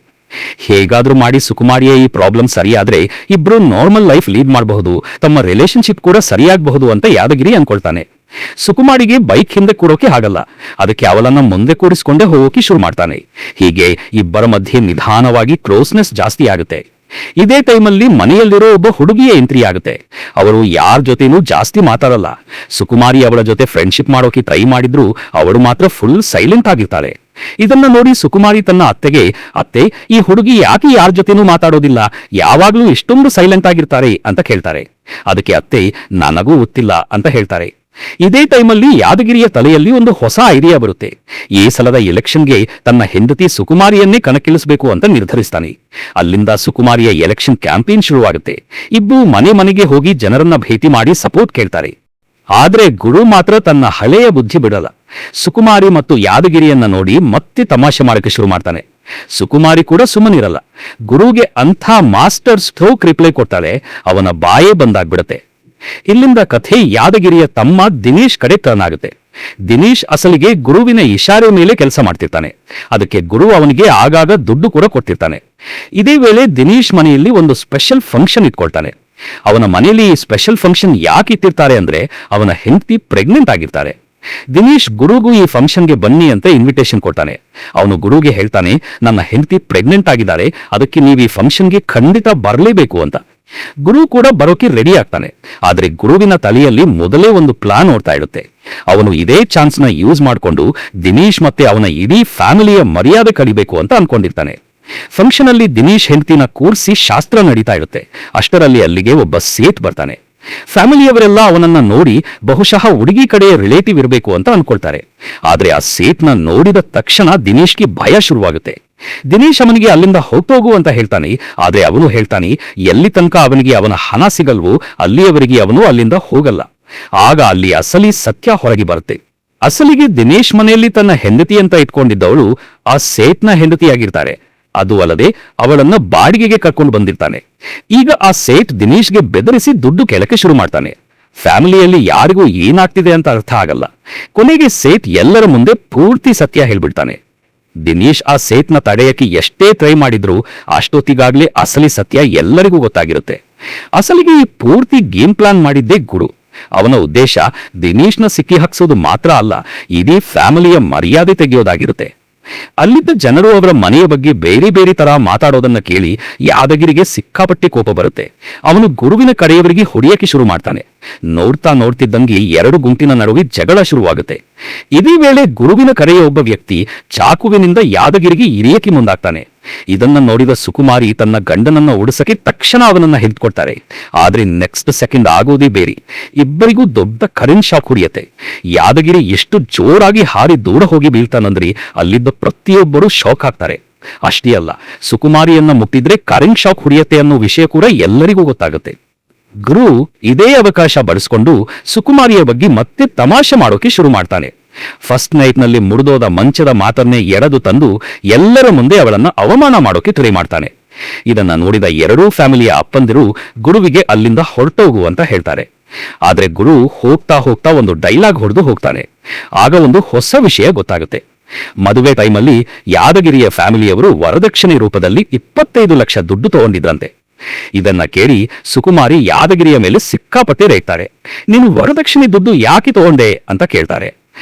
[SPEAKER 1] ಹೇಗಾದ್ರೂ ಮಾಡಿ ಸುಕುಮಾರಿಯ ಈ ಪ್ರಾಬ್ಲಮ್ ಸರಿಯಾದ್ರೆ ಇಬ್ರು ನಾರ್ಮಲ್ ಲೈಫ್ ಲೀಡ್ ಮಾಡಬಹುದು, ತಮ್ಮ ರಿಲೇಶನ್ಶಿಪ್ ಕೂಡ ಸರಿಯಾಗಬಹುದು ಅಂತ ಯಾದಗಿರಿ ಅನ್ಕೊಳ್ತಾನೆ. ಸುಕುಮಾರಿಗೆ ಬೈಕ್ ಹಿಂದೆ ಕೂರೋಕೆ ಆಗಲ್ಲ. ಅದಕ್ಕೆ ಅವಳನ್ನ ಮುಂದೆ ಕೂರಿಸಿಕೊಂಡೇ ಹೋಗೋಕೆ ಶುರು ಮಾಡ್ತಾನೆ. ಹೀಗೆ ಇಬ್ಬರ ಮಧ್ಯೆ ನಿಧಾನವಾಗಿ ಕ್ಲೋಸ್ನೆಸ್ ಜಾಸ್ತಿ ಆಗುತ್ತೆ. ಇದೇ ಟೈಮಲ್ಲಿ ಮನೆಯಲ್ಲಿರೋ ಒಬ್ಬ ಹುಡುಗಿಯ ಎಂಟ್ರಿ ಆಗುತ್ತೆ. ಅವರು ಯಾರ ಜೊತೆನೂ ಜಾಸ್ತಿ ಮಾತಾಡಲ್ಲ. ಸುಕುಮಾರಿ ಅವಳ ಜೊತೆ ಫ್ರೆಂಡ್ಶಿಪ್ ಮಾಡೋಕೆ ಟ್ರೈ ಮಾಡಿದ್ರು ಅವಳು ಮಾತ್ರ ಫುಲ್ ಸೈಲೆಂಟ್ ಆಗಿರ್ತಾಳೆ. ಇದನ್ನ ನೋಡಿ ಸುಕುಮಾರಿ ತನ್ನ ಅತ್ತೆಗೆ, ಅತ್ತೆ, ಈ ಹುಡುಗಿ ಯಾಕೆ ಯಾರ ಜೊತೆನೂ ಮಾತಾಡೋದಿಲ್ಲ, ಯಾವಾಗ್ಲೂ ಇಷ್ಟೊಂದು ಸೈಲೆಂಟ್ ಆಗಿರ್ತಾರೆ ಅಂತ ಕೇಳ್ತಾರೆ. ಅದಕ್ಕೆ ಅತ್ತೆ, ನನಗೂ ಗೊತ್ತಿಲ್ಲ ಅಂತ ಹೇಳ್ತಾರೆ. ಇದೇ ಟೈಮಲ್ಲಿ ಯಾದಗಿರಿಯ ತಲೆಯಲ್ಲಿ ಒಂದು ಹೊಸ ಐಡಿಯಾ ಬರುತ್ತೆ. ಈ ಸಲದ ಎಲೆಕ್ಷನ್ಗೆ ತನ್ನ ಹೆಂಡತಿ ಸುಕುಮಾರಿಯನ್ನೇ ಕಣಕ್ಕಿಳಿಸಬೇಕು ಅಂತ ನಿರ್ಧರಿಸ್ತಾನೆ. ಅಲ್ಲಿಂದ ಸುಕುಮಾರಿಯ ಎಲೆಕ್ಷನ್ ಕ್ಯಾಂಪೇನ್ ಶುರುವಾಗುತ್ತೆ. ಇಬ್ಬರು ಮನೆ ಮನೆಗೆ ಹೋಗಿ ಜನರನ್ನ ಭೇಟಿ ಮಾಡಿ ಸಪೋರ್ಟ್ ಕೇಳ್ತಾರೆ. ಆದ್ರೆ ಗುರು ಮಾತ್ರ ತನ್ನ ಹಳೆಯ ಬುದ್ಧಿ ಬಿಡಲ್ಲ. ಸುಕುಮಾರಿ ಮತ್ತು ಯಾದಗಿರಿಯನ್ನ ನೋಡಿ ಮತ್ತೆ ತಮಾಷೆ ಮಾಡಕ್ಕೆ ಶುರು ಮಾಡ್ತಾನೆ. ಸುಕುಮಾರಿ ಕೂಡ ಸುಮ್ಮನಿರಲ್ಲ. ಗುರುಗೆ ಅಂಥ ಮಾಸ್ಟರ್ ಸ್ಟ್ರೋಕ್ ರಿಪ್ಲೈ ಕೊಡ್ತಾಳೆ, ಅವನ ಬಾಯೇ ಬಂದಾಗ್ಬಿಡತ್ತೆ. ಇಲ್ಲಿಂದ ಕಥೆ ಯಾದಗಿರಿಯ ತಮ್ಮ ದಿನೇಶ್ ಕಡೆ ಟರ್ನ್ ಆಗುತ್ತೆ. ದಿನೇಶ್ ಅಸಲಿಗೆ ಗುರುವಿನ ಇಶಾರೆ ಮೇಲೆ ಕೆಲಸ ಮಾಡ್ತಿರ್ತಾನೆ. ಅದಕ್ಕೆ ಗುರು ಅವನಿಗೆ ಆಗಾಗ ದುಡ್ಡು ಕೂಡ ಕೊಡ್ತಿರ್ತಾನೆ. ಇದೇ ವೇಳೆ ದಿನೇಶ್ ಮನೆಯಲ್ಲಿ ಒಂದು ಸ್ಪೆಷಲ್ ಫಂಕ್ಷನ್ ಇಟ್ಕೊಳ್ತಾನೆ. ಅವನ ಮನೆಯಲ್ಲಿ ಈ ಸ್ಪೆಷಲ್ ಫಂಕ್ಷನ್ ಯಾಕೆ ಇಟ್ಟಿರ್ತಾರೆ ಅಂದ್ರೆ ಅವನ ಹೆಂಡತಿ ಪ್ರೆಗ್ನೆಂಟ್ ಆಗಿರ್ತಾರೆ. ದಿನೇಶ್ ಗುರುಗೂ ಈ ಫಂಕ್ಷನ್ಗೆ ಬನ್ನಿ ಅಂತ ಇನ್ವಿಟೇಷನ್ ಕೊಡ್ತಾನೆ. ಅವನು ಗುರುಗೆ ಹೇಳ್ತಾನೆ, ನನ್ನ ಹೆಂಡತಿ ಪ್ರೆಗ್ನೆಂಟ್ ಆಗಿದ್ದಾರೆ, ಅದಕ್ಕೆ ನೀವು ಈ ಫಂಕ್ಷನ್ಗೆ ಖಂಡಿತ ಬರಲೇಬೇಕು ಅಂತ. ಗುರು ಕೂಡ ಬರೋಕೆ ರೆಡಿ ಆಗ್ತಾನೆ. ಆದ್ರೆ ಗುರುವಿನ ತಲೆಯಲ್ಲಿ ಮೊದಲೇ ಒಂದು ಪ್ಲಾನ್ ಓಡ್ತಾ ಇರುತ್ತೆ. ಅವನು ಇದೇ ಚಾನ್ಸ್ ನ ಯೂಸ್ ಮಾಡಿಕೊಂಡು ದಿನೇಶ್ ಮತ್ತೆ ಅವನ ಇಡೀ ಫ್ಯಾಮಿಲಿಯ ಮರ್ಯಾದೆ ಕಳಿಬೇಕು ಅಂತ ಅನ್ಕೊಂಡಿರ್ತಾನೆ. ಫಂಕ್ಷನ್ ಅಲ್ಲಿ ದಿನೇಶ್ ಹೆಂಡತಿನ ಕೂರಿಸಿ ಶಾಸ್ತ್ರ ನಡೀತಾ ಇರುತ್ತೆ. ಅಷ್ಟರಲ್ಲಿ ಅಲ್ಲಿಗೆ ಒಬ್ಬ ಸೇಠ್ ಬರ್ತಾನೆ. ಫ್ಯಾಮಿಲಿಯವರೆಲ್ಲ ಅವನನ್ನ ನೋಡಿ ಬಹುಶಃ ಹುಡುಗಿ ಕಡೆ ರಿಲೇಟಿವ್ ಇರಬೇಕು ಅಂತ ಅನ್ಕೊಳ್ತಾರೆ. ಆದ್ರೆ ಆ ಸೇಟ್ನ ನೋಡಿದ ತಕ್ಷಣ ದಿನೇಶ್ಗೆ ಭಯ ಶುರುವಾಗುತ್ತೆ. ದಿನೇಶ್ ಅವನಿಗೆ ಅಲ್ಲಿಂದ ಹೋಗೋಗು ಅಂತ ಹೇಳ್ತಾನೆ. ಆದ್ರೆ ಅವನು ಹೇಳ್ತಾನೆ, ಎಲ್ಲಿ ತನಕ ಅವನಿಗೆ ಅವನ ಹಣ ಸಿಗಲ್ವೋ ಅಲ್ಲಿಯವರೆಗೆ ಅವನು ಅಲ್ಲಿಂದ ಹೋಗಲ್ಲ. ಆಗ ಅಲ್ಲಿ ಅಸಲಿ ಸತ್ಯ ಹೊರಗೆ ಬರುತ್ತೆ. ಅಸಲಿಗೆ ದಿನೇಶ್ ಮನೆಯಲ್ಲಿ ತನ್ನ ಹೆಂಡತಿ ಅಂತ ಇಟ್ಕೊಂಡಿದ್ದವಳು ಆ ಸೇಟ್ನ ಹೆಂಡತಿಯಾಗಿರ್ತಾರೆ. ಅದು ಅಲ್ಲದೆ ಅವಳನ್ನ ಬಾಡಿಗೆಗೆ ಕರ್ಕೊಂಡು ಬಂದಿರ್ತಾನೆ. ಈಗ ಆ ಸೇಠ್ ದಿನೇಶ್ಗೆ ಬೆದರಿಸಿ ದುಡ್ಡು ಕೆಳಕ್ಕೆ ಶುರು ಮಾಡ್ತಾನೆ. ಫ್ಯಾಮಿಲಿಯಲ್ಲಿ ಯಾರಿಗೂ ಏನಾಗ್ತಿದೆ ಅಂತ ಅರ್ಥ ಆಗಲ್ಲ. ಕೊನೆಗೆ ಸೇಠ್ ಎಲ್ಲರ ಮುಂದೆ ಪೂರ್ತಿ ಸತ್ಯ ಹೇಳ್ಬಿಡ್ತಾನೆ. ದಿನೇಶ್ ಆ ಸೇಠ್ನ ತಡೆಯಕ್ಕೆ ಎಷ್ಟೇ ಟ್ರೈ ಮಾಡಿದ್ರು ಅಷ್ಟೊತ್ತಿಗಾಗ್ಲೇ ಅಸಲಿ ಸತ್ಯ ಎಲ್ಲರಿಗೂ ಗೊತ್ತಾಗಿರುತ್ತೆ. ಅಸಲಿಗೆ ಈ ಪೂರ್ತಿ ಗೇಮ್ ಪ್ಲಾನ್ ಮಾಡಿದ್ದೇ ಗುರು. ಅವನ ಉದ್ದೇಶ ದಿನೇಶ್ನ ಸಿಕ್ಕಿ ಹಾಕ್ಸೋದು ಮಾತ್ರ ಅಲ್ಲ, ಇಡೀ ಫ್ಯಾಮಿಲಿಯ ಮರ್ಯಾದೆ ತೆಗೆಯೋದಾಗಿರುತ್ತೆ. ಅಲ್ಲಿದ್ದ ಜನರು ಅವರ ಮನೆಯ ಬಗ್ಗೆ ಬೇರೆ ಬೇರೆ ತರ ಮಾತಾಡೋದನ್ನ ಕೇಳಿ ಯಾದಗಿರಿಗೆ ಸಿಕ್ಕಾಪಟ್ಟೆ ಕೋಪ ಬರುತ್ತೆ. ಅವನು ಗುರುವಿನ ಕಡೆಯವರಿಗೆ ಹೊಡೆಯಕ್ಕೆ ಶುರು ಮಾಡ್ತಾನೆ. ನೋಡ್ತಿದ್ದಂಗೆ ಎರಡು ಗುಂಪಿನ ನಡುವೆ ಜಗಳ ಶುರುವಾಗುತ್ತೆ. ಇದೇ ವೇಳೆ ಗುರುವಿನ ಕರೆಯ ಒಬ್ಬ ವ್ಯಕ್ತಿ ಚಾಕುವಿನಿಂದ ಯಾದಗಿರಿಗೆ ಇರಿಯಕ್ಕೆ ಮುಂದಾಗ್ತಾನೆ. ಇದನ್ನ ನೋಡಿದ ಸುಕುಮಾರಿ ತನ್ನ ಗಂಡನನ್ನ ಉಡಿಸಕ್ಕೆ ತಕ್ಷಣ ಅವನನ್ನ ಹಿಡಿದುಕೊಡ್ತಾರೆ. ಆದ್ರೆ ನೆಕ್ಸ್ಟ್ ಸೆಕೆಂಡ್ ಆಗೋದೇ ಬೇರೆ. ಇಬ್ಬರಿಗೂ ದೊಡ್ಡ ಕರೆಂಟ್ ಶಾಕ್ ಹೊಡೆಯುತ್ತೆ. ಯಾದಗಿರಿ ಎಷ್ಟು ಜೋರಾಗಿ ಹಾರಿ ದೂರ ಹೋಗಿ ಬೀಳ್ತಾನಂದ್ರೆ ಅಲ್ಲಿದ್ದ ಪ್ರತಿಯೊಬ್ಬರು ಶಾಕ್ ಆಗ್ತಾರೆ. ಅಷ್ಟೇ ಅಲ್ಲ, ಸುಕುಮಾರಿಯನ್ನ ಮುಟ್ಟಿದ್ರೆ ಕರೆಂಟ್ ಶಾಕ್ ಹೊಡೆಯುತ್ತೆ ಅನ್ನೋ ವಿಷಯ ಕೂಡ ಎಲ್ಲರಿಗೂ ಗೊತ್ತಾಗುತ್ತೆ. ಗುರು ಇದೇ ಅವಕಾಶ ಬಳಸಿಕೊಂಡು ಸುಕುಮಾರಿಯ ಬಗ್ಗೆ ಮತ್ತೆ ತಮಾಷೆ ಮಾಡೋಕೆ ಶುರು ಮಾಡ್ತಾನೆ. ಫಸ್ಟ್ ನೈಟ್ ನಲ್ಲಿ ಮುರಿದೋದ ಮಂಚದ ಮಾತನ್ನೇ ಎಳೆದು ತಂದು ಎಲ್ಲರ ಮುಂದೆ ಅವಳನ್ನ ಅವಮಾನ ಮಾಡೋಕೆ ಟ್ರೈ ಮಾಡ್ತಾನೆ. ಇದನ್ನ ನೋಡಿದ ಎರಡೂ ಫ್ಯಾಮಿಲಿಯ ಅಪ್ಪಂದಿರು ಗುರುವಿಗೆ ಅಲ್ಲಿಂದ ಹೊರಟೋಗು ಅಂತ ಹೇಳ್ತಾರೆ. ಆದ್ರೆ ಗುರು ಹೋಗ್ತಾ ಹೋಗ್ತಾ ಒಂದು ಡೈಲಾಗ್ ಹೊಡೆದು ಹೋಗ್ತಾನೆ. ಆಗ ಒಂದು ಹೊಸ ವಿಷಯ ಗೊತ್ತಾಗುತ್ತೆ. ಮದುವೆ ಟೈಮಲ್ಲಿ ಯಾದಗಿರಿಯ ಫ್ಯಾಮಿಲಿಯವರು ವರದಕ್ಷಿಣೆ ರೂಪದಲ್ಲಿ 25 ಲಕ್ಷ ದುಡ್ಡು ತಗೊಂಡಿದ್ರಂತೆ. ಇದನ್ನ ಕೇಳಿ ಸುಕುಮಾರಿ ಯಾದಗಿರಿಯ ಮೇಲೆ ಸಿಕ್ಕಾಪಟ್ಟೆ ರೇಗ್ತಾರೆ. ನೀನು ವರದಕ್ಷಿಣೆ ದುಡ್ಡು ಯಾಕೆ ತಗೊಂಡೆ ಅಂತ ಕೇಳ್ತಾರೆ.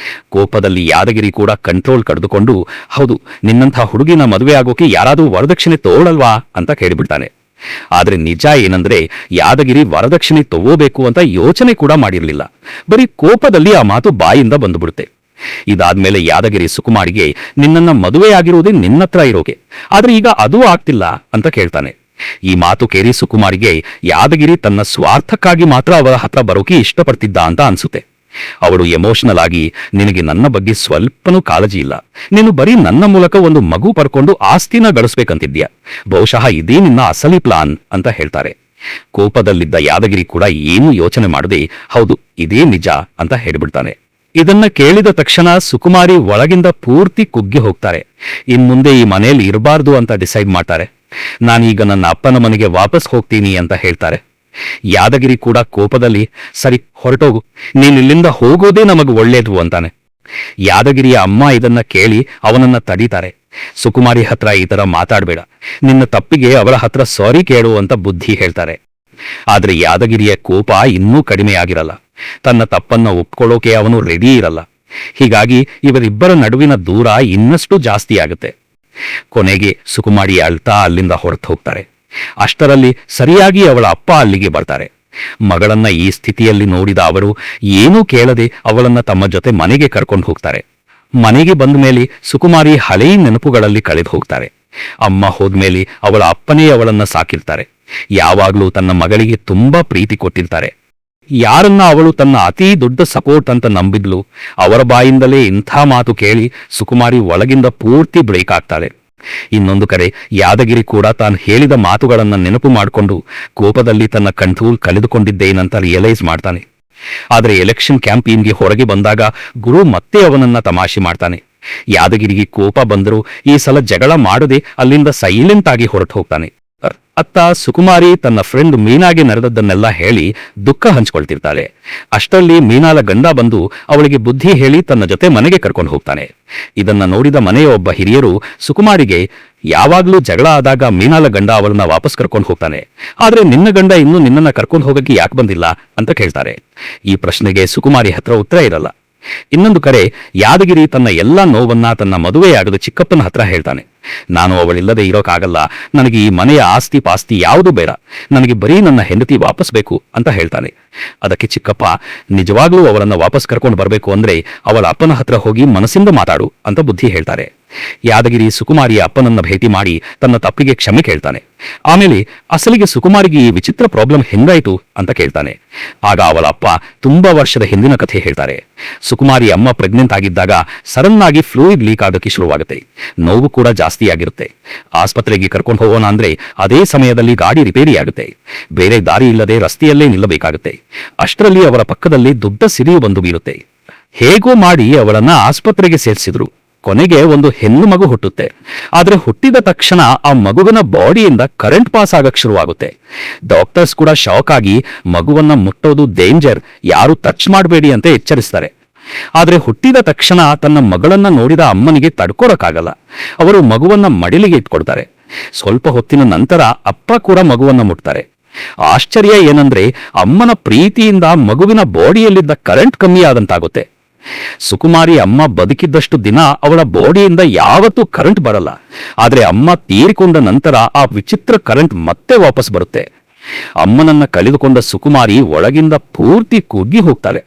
[SPEAKER 1] ಕೋಪದಲ್ಲಿ ಯಾದಗಿರಿ ಕೂಡ ಕಂಟ್ರೋಲ್ ಕಳೆದುಕೊಂಡು, ಹೌದು, ನಿನ್ನಂಥ ಹುಡುಗಿನ ಮದುವೆ ಆಗೋಕೆ ಯಾರಾದ್ರೂ ವರದಕ್ಷಿಣೆ ತಗೊಳ್ಳಲ್ವಾ ಅಂತ ಕೇಳಿಬಿಡ್ತಾನೆ. ಆದ್ರೆ ನಿಜ ಏನಂದ್ರೆ ಯಾದಗಿರಿ ವರದಕ್ಷಿಣೆ ತಗೋಬೇಕು ಅಂತ ಯೋಚನೆ ಕೂಡ ಮಾಡಿರ್ಲಿಲ್ಲ. ಬರೀ ಕೋಪದಲ್ಲಿ ಆ ಮಾತು ಬಾಯಿಂದ ಬಂದುಬಿಡುತ್ತೆ. ಇದಾದ್ಮೇಲೆ ಯಾದಗಿರಿ ಸುಕುಮಾರಿಗೆ, ನಿನ್ನನ್ನ ಮದುವೆಯಾಗಿರುವುದೇ ನಿನ್ನತ್ರ ಇರೋಕೆ, ಆದ್ರೆ ಈಗ ಅದೂ ಆಗ್ತಿಲ್ಲ ಅಂತ ಕೇಳ್ತಾನೆ. ಈ ಮಾತು ಕೇಳಿ ಸುಕುಮಾರಿಗೆ ಯಾದಗಿರಿ ತನ್ನ ಸ್ವಾರ್ಥಕ್ಕಾಗಿ ಮಾತ್ರ ಅವರ ಹತ್ರ ಬರೋಕೆ ಇಷ್ಟಪಡ್ತಿದ್ದ ಅಂತ ಅನ್ಸುತ್ತೆ. ಅವಳು ಎಮೋಷನಲ್ ಆಗಿ, ನಿನಗೆ ನನ್ನ ಬಗ್ಗೆ ಸ್ವಲ್ಪನೂ ಕಾಳಜಿ ಇಲ್ಲ, ನೀನು ಬರೀ ನನ್ನ ಮೂಲಕ ಒಂದು ಮಗು ಪಡ್ಕೊಂಡು ಆಸ್ತಿನ ಗಳಿಸ್ಬೇಕಂತಿದ್ಯಾ, ಬಹುಶಃ ಇದೇ ನಿನ್ನ ಅಸಲಿ ಪ್ಲಾನ್ ಅಂತ ಹೇಳ್ತಾರೆ. ಕೋಪದಲ್ಲಿದ್ದ ಯಾದಗಿರಿ ಕೂಡ ಏನೂ ಯೋಚನೆ ಮಾಡದೆ, ಹೌದು, ಇದೇ ನಿಜ ಅಂತ ಹೇಳ್ಬಿಡ್ತಾನೆ. ಇದನ್ನ ಕೇಳಿದ ತಕ್ಷಣ ಸುಕುಮಾರಿ ಒಳಗಿಂದ ಪೂರ್ತಿ ಕುಗ್ಗಿ ಹೋಗ್ತಾರೆ. ಇನ್ಮುಂದೆ ಈ ಮನೆಯಲ್ಲಿ ಇರಬಾರ್ದು ಅಂತ ಡಿಸೈಡ್ ಮಾಡ್ತಾರೆ. ನಾನೀಗ ನನ್ನ ಅಪ್ಪನ ಮನೆಗೆ ವಾಪಸ್ ಹೋಗ್ತೀನಿ ಅಂತ ಹೇಳ್ತಾರೆ. ಯಾದಗಿರಿ ಕೂಡ ಕೋಪದಲ್ಲಿ, ಸರಿ ಹೊರಟೋಗು, ನೀನಿಲ್ಲಿಂದ ಹೋಗೋದೇ ನಮಗೆ ಒಳ್ಳೇದು ಅಂತಾನೆ. ಯಾದಗಿರಿಯ ಅಮ್ಮ ಇದನ್ನ ಕೇಳಿ ಅವನನ್ನ ತಡೀತಾರೆ. ಸುಕುಮಾರಿ ಹತ್ರ ಈ ತರ ಮಾತಾಡ್ಬೇಡ, ನಿನ್ನ ತಪ್ಪಿಗೆ ಅವರ ಹತ್ರ ಸಾರಿ ಕೇಳು ಅಂತ ಬುದ್ಧಿ ಹೇಳ್ತಾರೆ. ಆದ್ರೆ ಯಾದಗಿರಿಯ ಕೋಪ ಇನ್ನೂ ಕಡಿಮೆಯಾಗಿರಲ್ಲ. ತನ್ನ ತಪ್ಪನ್ನ ಒಪ್ಕೊಳ್ಳೋಕೆ ಅವನು ರೆಡಿ ಇರಲ್ಲ. ಹೀಗಾಗಿ ಇವರಿಬ್ಬರ ನಡುವಿನ ದೂರ ಇನ್ನಷ್ಟು ಜಾಸ್ತಿ ಆಗುತ್ತೆ. ಕೊನೆಗೆ ಸುಕುಮಾರಿ ಅಳ್ತಾ ಅಲ್ಲಿಂದ ಹೊರಟು ಹೋಗ್ತಾರೆ. ಅಷ್ಟರಲ್ಲಿ ಸರಿಯಾಗಿ ಅವಳ ಅಪ್ಪ ಅಲ್ಲಿಗೆ ಬರ್ತಾರೆ. ಮಗಳನ್ನ ಈ ಸ್ಥಿತಿಯಲ್ಲಿ ನೋಡಿದ ಅವರು ಏನೂ ಕೇಳದೆ ಅವಳನ್ನ ತಮ್ಮ ಜೊತೆ ಮನೆಗೆ ಕರ್ಕೊಂಡು ಹೋಗ್ತಾರೆ. ಮನೆಗೆ ಬಂದ ಮೇಲೆ ಸುಕುಮಾರಿ ಹಳೇ ನೆನಪುಗಳಲ್ಲಿ ಕಳೆದು ಹೋಗ್ತಾರೆ. ಅಮ್ಮ ಹೋದ್ಮೇಲೆ ಅವಳ ಅಪ್ಪನೇ ಅವಳನ್ನ ಸಾಕಿರ್ತಾರೆ. ಯಾವಾಗ್ಲೂ ತನ್ನ ಮಗಳಿಗೆ ತುಂಬಾ ಪ್ರೀತಿ ಕೊಟ್ಟಿರ್ತಾರೆ. ಯಾರನ್ನ ಅವಳು ತನ್ನ ಅತೀ ದೊಡ್ಡ ಸಪೋರ್ಟ್ ಅಂತ ನಂಬಿದ್ಲು, ಅವರ ಬಾಯಿಂದಲೇ ಇಂಥ ಮಾತು ಕೇಳಿ ಸುಕುಮಾರಿ ಒಳಗಿಂದ ಪೂರ್ತಿ ಬ್ರೇಕ್ ಆಗ್ತಾಳೆ. ಇನ್ನೊಂದು ಕಡೆ ಯಾದಗಿರಿ ಕೂಡ ತಾನು ಹೇಳಿದ ಮಾತುಗಳನ್ನ ನೆನಪು ಮಾಡಿಕೊಂಡು ಕೋಪದಲ್ಲಿ ತನ್ನ ಕಂಟ್ರೋಲ್ ಕಳೆದುಕೊಂಡಿದ್ದೇನಂತ ರಿಯಲೈಸ್ ಮಾಡ್ತಾನೆ. ಆದರೆ ಎಲೆಕ್ಷನ್ ಕ್ಯಾಂಪೇನ್ಗೆ ಹೊರಗೆ ಬಂದಾಗ ಗುರು ಮತ್ತೆ ಅವನನ್ನ ತಮಾಷೆ ಮಾಡ್ತಾನೆ. ಯಾದಗಿರಿಗೆ ಕೋಪ ಬಂದರೂ ಈ ಸಲ ಜಗಳ ಮಾಡದೆ ಅಲ್ಲಿಂದ ಸೈಲೆಂಟ್ ಆಗಿ ಹೊರಟು ಹೋಗ್ತಾನೆ. ಅತ್ತ ಸುಕುಮಾರಿ ತನ್ನ ಫ್ರೆಂಡ್ ಮೀನಾಗೆ ನಡೆದದ್ದನ್ನೆಲ್ಲ ಹೇಳಿ ದುಃಖ ಹಂಚ್ಕೊಳ್ತಿರ್ತಾಳೆ. ಅಷ್ಟರಲ್ಲಿ ಮೀನಾಲ ಗಂಡ ಬಂದು ಅವಳಿಗೆ ಬುದ್ಧಿ ಹೇಳಿ ತನ್ನ ಜೊತೆ ಮನೆಗೆ ಕರ್ಕೊಂಡು ಹೋಗ್ತಾನೆ. ಇದನ್ನ ನೋಡಿದ ಮನೆಯ ಒಬ್ಬ ಹಿರಿಯರು ಸುಕುಮಾರಿಗೆ ಯಾವಾಗ್ಲೂ ಜಗಳ ಆದಾಗ ಮೀನಾಲ ಗಂಡ ಅವಳನ್ನ ವಾಪಸ್ ಕರ್ಕೊಂಡು ಹೋಗ್ತಾನೆ, ಆದ್ರೆ ನಿನ್ನ ಗಂಡ ಇನ್ನೂ ನಿನ್ನನ್ನ ಕರ್ಕೊಂಡು ಹೋಗಕ್ಕೆ ಯಾಕೆ ಬಂದಿಲ್ಲ ಅಂತ ಕೇಳ್ತಾರೆ. ಈ ಪ್ರಶ್ನೆಗೆ ಸುಕುಮಾರಿ ಹತ್ರ ಉತ್ತರ ಇರಲ್ಲ. ಇನ್ನೊಂದು ಕಡೆ ಯಾದಗಿರಿ ತನ್ನ ಎಲ್ಲಾ ನೋವನ್ನ ತನ್ನ ಮದುವೆಯಾಗದ ಚಿಕ್ಕಪ್ಪನ ಹತ್ರ ಹೇಳ್ತಾನೆ. ನಾನು ಅವಳಿಲ್ಲದೆ ಇರೋಕ್ಕಾಗಲ್ಲ, ನನಗೆ ಈ ಮನೆಯ ಆಸ್ತಿ ಪಾಸ್ತಿ ಯಾವುದು ಬೇಡ, ನನಗೆ ಬರೀ ನನ್ನ ಹೆಂಡತಿ ವಾಪಸ್ ಬೇಕು ಅಂತ ಹೇಳ್ತಾನೆ. ಅದಕ್ಕೆ ಚಿಕ್ಕಪ್ಪ, ನಿಜವಾಗ್ಲೂ ಅವಳನ್ನ ವಾಪಸ್ ಕರ್ಕೊಂಡು ಬರಬೇಕು ಅಂದ್ರೆ ಅವಳ ಅಪ್ಪನ ಹತ್ರ ಹೋಗಿ ಮನಸ್ಸಿಂದ ಮಾತಾಡು ಅಂತ ಬುದ್ಧಿ ಹೇಳ್ತಾರೆ. ಯಾದಗಿರಿ ಸುಕುಮಾರಿಯ ಅಪ್ಪನನ್ನ ಭೇಟಿ ಮಾಡಿ ತನ್ನ ತಪ್ಪಿಗೆ ಕ್ಷಮೆ ಕೇಳ್ತಾನೆ. ಆಮೇಲೆ ಅಸಲಿಗೆ ಸುಕುಮಾರಿಗೆ ಈ ವಿಚಿತ್ರ ಪ್ರಾಬ್ಲಮ್ ಹೆಂಗಾಯ್ತು ಅಂತ ಕೇಳ್ತಾನೆ. ಆಗ ಅವಳ ಅಪ್ಪ ತುಂಬಾ ವರ್ಷದ ಹಿಂದಿನ ಕಥೆ ಹೇಳ್ತಾರೆ. ಸುಕುಮಾರಿ ಅಮ್ಮ ಪ್ರೆಗ್ನೆಂಟ್ ಆಗಿದ್ದಾಗ ಸಡನ್ ಆಗಿ ಫ್ಲೂಯಿಡ್ ಲೀಕ್ ಆಗೋಕೆ ಶುರುವಾಗುತ್ತೆ. ನೋವು ಕೂಡ ಜಾಸ್ತಿ ಆಗಿರುತ್ತೆ. ಆಸ್ಪತ್ರೆಗೆ ಕರ್ಕೊಂಡು ಹೋಗೋಣ ಅಂದ್ರೆ ಅದೇ ಸಮಯದಲ್ಲಿ ಗಾಡಿ ರಿಪೇರಿ ಆಗುತ್ತೆ. ಬೇರೆ ದಾರಿ ಇಲ್ಲದೆ ರಸ್ತೆಯಲ್ಲೇ ನಿಲ್ಲಬೇಕಾಗುತ್ತೆ. ಅಷ್ಟರಲ್ಲಿ ಅವರ ಪಕ್ಕದಲ್ಲಿ ದೊಡ್ಡ ಸಿಡಿಯು ಬಂದು ಬೀರುತ್ತೆ. ಹೇಗೋ ಮಾಡಿ ಅವಳನ್ನ ಆಸ್ಪತ್ರೆಗೆ ಸೇರಿಸಿದ್ರು. ಕೊನೆಗೆ ಒಂದು ಹೆಣ್ಣು ಮಗು ಹುಟ್ಟುತ್ತೆ. ಆದ್ರೆ ಹುಟ್ಟಿದ ತಕ್ಷಣ ಆ ಮಗುವಿನ ಬಾಡಿಯಿಂದ ಕರೆಂಟ್ ಪಾಸ್ ಆಗಕ್ ಶುರುವಾಗುತ್ತೆ. ಡಾಕ್ಟರ್ಸ್ ಕೂಡ ಶಾಕ್ ಆಗಿ ಮಗುವನ್ನ ಮುಟ್ಟೋದು ಡೇಂಜರ್, ಯಾರು ಟಚ್ ಮಾಡಬೇಡಿ ಅಂತ ಎಚ್ಚರಿಸ್ತಾರೆ. ಆದ್ರೆ ಹುಟ್ಟಿದ ತಕ್ಷಣ ತನ್ನ ಮಗಳನ್ನ ನೋಡಿದ ಅಮ್ಮನಿಗೆ ತಡ್ಕೊಳಕ್ಕಾಗಲ್ಲ. ಅವರು ಮಗುವನ್ನ ಮಡಿಲಿಗೆ ಇಟ್ಕೊಡ್ತಾರೆ. ಸ್ವಲ್ಪ ಹೊತ್ತಿನ ನಂತರ ಅಪ್ಪ ಕೂಡ ಮಗುವನ್ನ ಮುಟ್ತಾರೆ. ಆಶ್ಚರ್ಯ ಏನಂದ್ರೆ ಅಮ್ಮನ ಪ್ರೀತಿಯಿಂದ ಮಗುವಿನ ಬಾಡಿಯಲ್ಲಿದ್ದ ಕರೆಂಟ್ ಕಮ್ಮಿ ಆದಂತಾಗುತ್ತೆ. ಸುಕುಮಾರಿ ಅಮ್ಮ ಬದುಕಿದ್ದಷ್ಟು ದಿನ ಅವಳ ಬಾಡಿಯಿಂದ ಯಾವತ್ತೂ ಕರೆಂಟ್ ಬರಲ್ಲ. ಆದ್ರೆ ಅಮ್ಮ ತೀರಿಕೊಂಡ ನಂತರ ಆ ವಿಚಿತ್ರ ಕರೆಂಟ್ ಮತ್ತೆ ವಾಪಸ್ ಬರುತ್ತೆ. ಅಮ್ಮನನ್ನ ಕಳೆದುಕೊಂಡ ಸುಕುಮಾರಿ ಒಳಗಿಂದ ಪೂರ್ತಿ ಕುಗ್ಗಿ ಹೋಗ್ತಾಳೆ.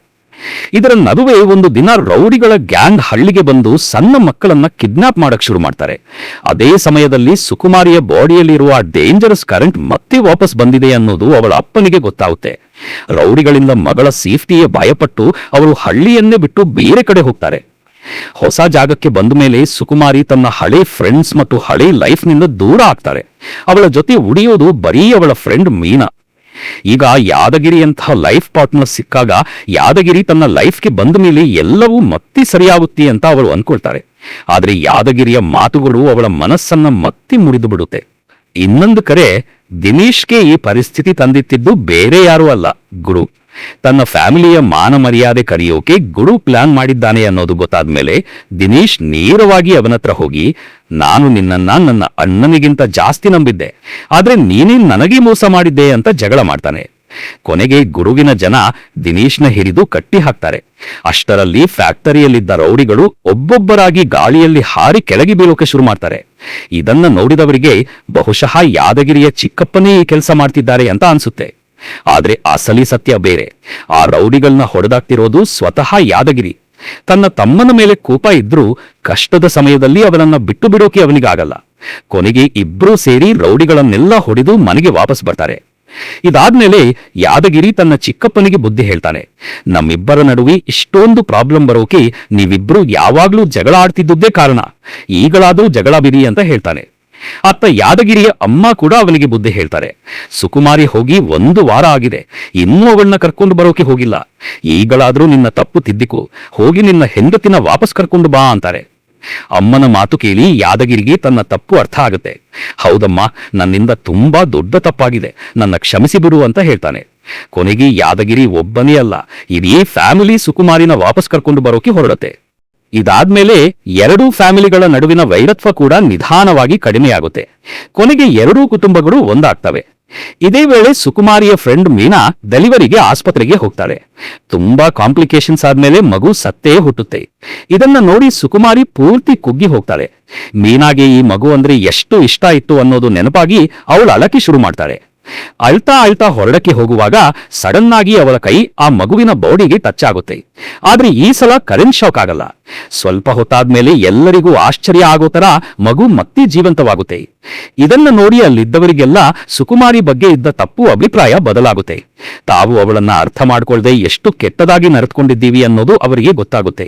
[SPEAKER 1] ಇದರ ನಡುವೆ ಒಂದು ದಿನ ರೌಡಿಗಳ ಗ್ಯಾಂಗ್ ಹಳ್ಳಿಗೆ ಬಂದು ಸಣ್ಣ ಮಕ್ಕಳನ್ನ ಕಿಡ್ನಾಪ್ ಮಾಡಕ್ ಶುರು ಮಾಡ್ತಾರೆ. ಅದೇ ಸಮಯದಲ್ಲಿ ಸುಕುಮಾರಿಯ ಬಾಡಿಯಲ್ಲಿರುವ ಡೇಂಜರಸ್ ಕರೆಂಟ್ ಮತ್ತೆ ವಾಪಸ್ ಬಂದಿದೆ ಅನ್ನೋದು ಅವಳ ಅಪ್ಪನಿಗೆ ಗೊತ್ತಾಗುತ್ತೆ. ರೌಡಿಗಳಿಂದ ಮಗಳ ಸೇಫ್ಟಿಗೆ ಭಯಪಟ್ಟು ಅವರು ಹಳ್ಳಿಯನ್ನೇ ಬಿಟ್ಟು ಬೇರೆ ಕಡೆ ಹೋಗ್ತಾರೆ. ಹೊಸ ಜಾಗಕ್ಕೆ ಬಂದ ಮೇಲೆ ಸುಕುಮಾರಿ ತನ್ನ ಹಳೆ ಫ್ರೆಂಡ್ಸ್ ಮತ್ತು ಹಳೆ ಲೈಫ್ನಿಂದ ದೂರ ಆಗ್ತಾರೆ. ಅವಳ ಜೊತೆ ಉಳಿಯೋದು ಬರೀ ಅವಳ ಫ್ರೆಂಡ್ ಮೀನಾ. ಈಗ ಯಾದಗಿರಿಯಂತಹ ಲೈಫ್ ಪಾರ್ಟ್ನರ್ ಸಿಕ್ಕಾಗ ಯಾದಗಿರಿ ತನ್ನ ಲೈಫ್ಗೆ ಬಂದ ಮೇಲೆ ಎಲ್ಲವೂ ಮತ್ತೆ ಸರಿಯಾಗುತ್ತೆ ಅಂತ ಅವಳು ಅನ್ಕೊಳ್ತಾರೆ. ಆದ್ರೆ ಯಾದಗಿರಿಯ ಮಾತುಗಳು ಅವಳ ಮನಸ್ಸನ್ನ ಮತ್ತೆ ಮುರಿದು ಬಿಡುತ್ತೆ. ಇನ್ನೊಂದು ಕಡೆ ದಿನೇಶ್ಗೆ ಈ ಪರಿಸ್ಥಿತಿ ತಂದಿತ್ತಿದ್ದು ಬೇರೆ ಯಾರೂ ಅಲ್ಲ, ಗುರು. ತನ್ನ ಫ್ಯಾಮಿಲಿಯ ಮಾನ ಮರ್ಯಾದೆ ಕರೆಯೋಕೆ ಗುರು ಪ್ಲಾನ್ ಮಾಡಿದ್ದಾನೆ ಅನ್ನೋದು ಗೊತ್ತಾದ್ಮೇಲೆ ದಿನೇಶ್ ನೇರವಾಗಿ ಅವನತ್ರ ಹೋಗಿ, ನಾನು ನಿನ್ನನ್ನ ನನ್ನ ಅಣ್ಣನಿಗಿಂತ ಜಾಸ್ತಿ ನಂಬಿದ್ದೆ, ಆದ್ರೆ ನೀನೇ ನನಗೆ ಮೋಸ ಮಾಡಿದ್ದೆ ಅಂತ ಜಗಳ ಮಾಡ್ತಾನೆ. ಕೊನೆಗೆ ಗುರುವಿನ ಜನ ದಿನೇಶ್ನ ಹಿಡಿದು ಕಟ್ಟಿ ಹಾಕ್ತಾರೆ. ಅಷ್ಟರಲ್ಲಿ ಫ್ಯಾಕ್ಟರಿಯಲ್ಲಿದ್ದ ರೌಡಿಗಳು ಒಬ್ಬೊಬ್ಬರಾಗಿ ಗಾಳಿಯಲ್ಲಿ ಹಾರಿ ಕೆಳಗೆ ಬೀಳೋಕೆ ಶುರು ಮಾಡ್ತಾರೆ. ಇದನ್ನ ನೋಡಿದವರಿಗೆ ಬಹುಶಃ ಯಾದಗಿರಿಯ ಚಿಕ್ಕಪ್ಪನೇ ಈ ಕೆಲಸ ಮಾಡ್ತಿದ್ದಾರೆ ಅಂತ ಅನ್ಸುತ್ತೆ. ಆದ್ರೆ ಅಸಲಿ ಸತ್ಯ ಬೇರೆ. ಆ ರೌಡಿಗಳನ್ನ ಹೊಡೆದಾಕ್ತಿರೋದು ಸ್ವತಃ ಯಾದಗಿರಿ. ತನ್ನ ತಮ್ಮನ ಮೇಲೆ ಕೋಪ ಇದ್ರೂ ಕಷ್ಟದ ಸಮಯದಲ್ಲಿ ಅವನನ್ನ ಬಿಟ್ಟು ಬಿಡೋಕೆ ಅವನಿಗಾಗಲ್ಲ. ಕೊನೆಗೆ ಇಬ್ರೂ ಸೇರಿ ರೌಡಿಗಳನ್ನೆಲ್ಲ ಹೊಡೆದು ಮನೆಗೆ ವಾಪಸ್ ಬರ್ತಾರೆ. ಇದಾದ್ಮೇಲೆ ಯಾದಗಿರಿ ತನ್ನ ಚಿಕ್ಕಪ್ಪನಿಗೆ ಬುದ್ಧಿ ಹೇಳ್ತಾನೆ. ನಮ್ಮಿಬ್ಬರ ನಡುವೆ ಇಷ್ಟೊಂದು ಪ್ರಾಬ್ಲಮ್ ಬರೋಕೆ ನೀವಿಬ್ರು ಯಾವಾಗ್ಲೂ ಜಗಳ ಆಡ್ತಿದ್ದುದೇ ಕಾರಣ, ಈಗಲಾದ್ರೂ ಜಗಳ ಬಿಡಿ ಅಂತ ಹೇಳ್ತಾನೆ. ಅತ್ತ ಯಾದಗಿರಿಯ ಅಮ್ಮ ಕೂಡ ಅವನಿಗೆ ಬುದ್ಧಿ ಹೇಳ್ತಾರೆ. ಸುಕುಮಾರಿ ಹೋಗಿ 1 ವಾರ ಆಗಿದೆ, ಇನ್ನೂ ಅವಳನ್ನ ಕರ್ಕೊಂಡು ಬರೋಕೆ ಹೋಗಿಲ್ಲ. ಈಗಲಾದ್ರೂ ನಿನ್ನ ತಪ್ಪು ತಿದ್ದಿಕೋ, ಹೋಗಿ ನಿನ್ನ ಹೆಂಡತಿನ ವಾಪಸ್ ಕರ್ಕೊಂಡು ಬಾ ಅಂತಾರೆ. ಅಮ್ಮನ ಮಾತು ಕೇಳಿ ಯಾದಗಿರಿಗೆ ತನ್ನ ತಪ್ಪು ಅರ್ಥ ಆಗುತ್ತೆ. ಹೌದಮ್ಮ, ನನ್ನಿಂದ ತುಂಬಾ ದೊಡ್ಡ ತಪ್ಪಾಗಿದೆ, ನನ್ನ ಕ್ಷಮಿಸಿ ಬಿಡು ಅಂತ ಹೇಳ್ತಾನೆ. ಕೊನೆಗೆ ಯಾದಗಿರಿ ಒಬ್ಬನೇ ಅಲ್ಲ, ಇಡೀ ಫ್ಯಾಮಿಲಿ ಸುಕುಮಾರಿನ ವಾಪಸ್ ಕರ್ಕೊಂಡು ಬರೋಕೆ ಹೊರಡುತ್ತೆ. ಇದಾದ್ಮೇಲೆ ಎರಡೂ ಫ್ಯಾಮಿಲಿಗಳ ನಡುವಿನ ವೈರತ್ವ ಕೂಡ ನಿಧಾನವಾಗಿ ಕಡಿಮೆಯಾಗುತ್ತೆ. ಕೊನೆಗೆ ಎರಡೂ ಕುಟುಂಬಗಳು ಒಂದಾಗ್ತವೆ. ಇದೇ ವೇಳೆ ಸುಕುಮಾರಿಯ ಫ್ರೆಂಡ್ ಮೀನಾ ಡೆಲಿವರಿಗೆ ಆಸ್ಪತ್ರೆಗೆ ಹೋಗ್ತಾಳೆ. ತುಂಬಾ ಕಾಂಪ್ಲಿಕೇಶನ್ಸ್ ಆದ್ಮೇಲೆ ಮಗು ಸತ್ತೇ ಹುಟ್ಟುತ್ತೆ. ಇದನ್ನ ನೋಡಿ ಸುಕುಮಾರಿ ಪೂರ್ತಿ ಕುಗ್ಗಿ ಹೋಗ್ತಾಳೆ. ಮೀನಾಗೆ ಈ ಮಗು ಅಂದ್ರೆ ಎಷ್ಟು ಇಷ್ಟ ಇತ್ತು ಅನ್ನೋದು ನೆನಪಾಗಿ ಅವಳು ಅಳಕ್ಕೆ ಶುರು ಮಾಡ್ತಾಳೆ. ಅಳ್ತಾ ಅಳ್ತಾ ಹೊರಡಕ್ಕೆ ಹೋಗುವಾಗ ಸಡನ್ ಆಗಿ ಅವಳ ಕೈ ಆ ಮಗುವಿನ ಬಾಡಿಗೆ ಟಚ್ ಆಗುತ್ತೆ. ಆದ್ರೆ ಈ ಸಲ ಕರೆಂಟ್ ಶಾಕ್ ಆಗಲ್ಲ. ಸ್ವಲ್ಪ ಹೊತ್ತಾದ್ಮೇಲೆ ಎಲ್ಲರಿಗೂ ಆಶ್ಚರ್ಯ ಆಗೋ ತರ ಮಗು ಮತ್ತೆ ಜೀವಂತವಾಗುತ್ತೆ. ಇದನ್ನ ನೋಡಿ ಅಲ್ಲಿದ್ದವರಿಗೆಲ್ಲ ಸುಕುಮಾರಿ ಬಗ್ಗೆ ಇದ್ದ ತಪ್ಪು ಅಭಿಪ್ರಾಯ ಬದಲಾಗುತ್ತೆ. ತಾವು ಅವಳನ್ನ ಅರ್ಥ ಮಾಡ್ಕೊಳ್ದೆ ಎಷ್ಟು ಕೆಟ್ಟದಾಗಿ ನಡೆದುಕೊಂಡಿದ್ದೀವಿ ಅನ್ನೋದು ಅವರಿಗೆ ಗೊತ್ತಾಗುತ್ತೆ.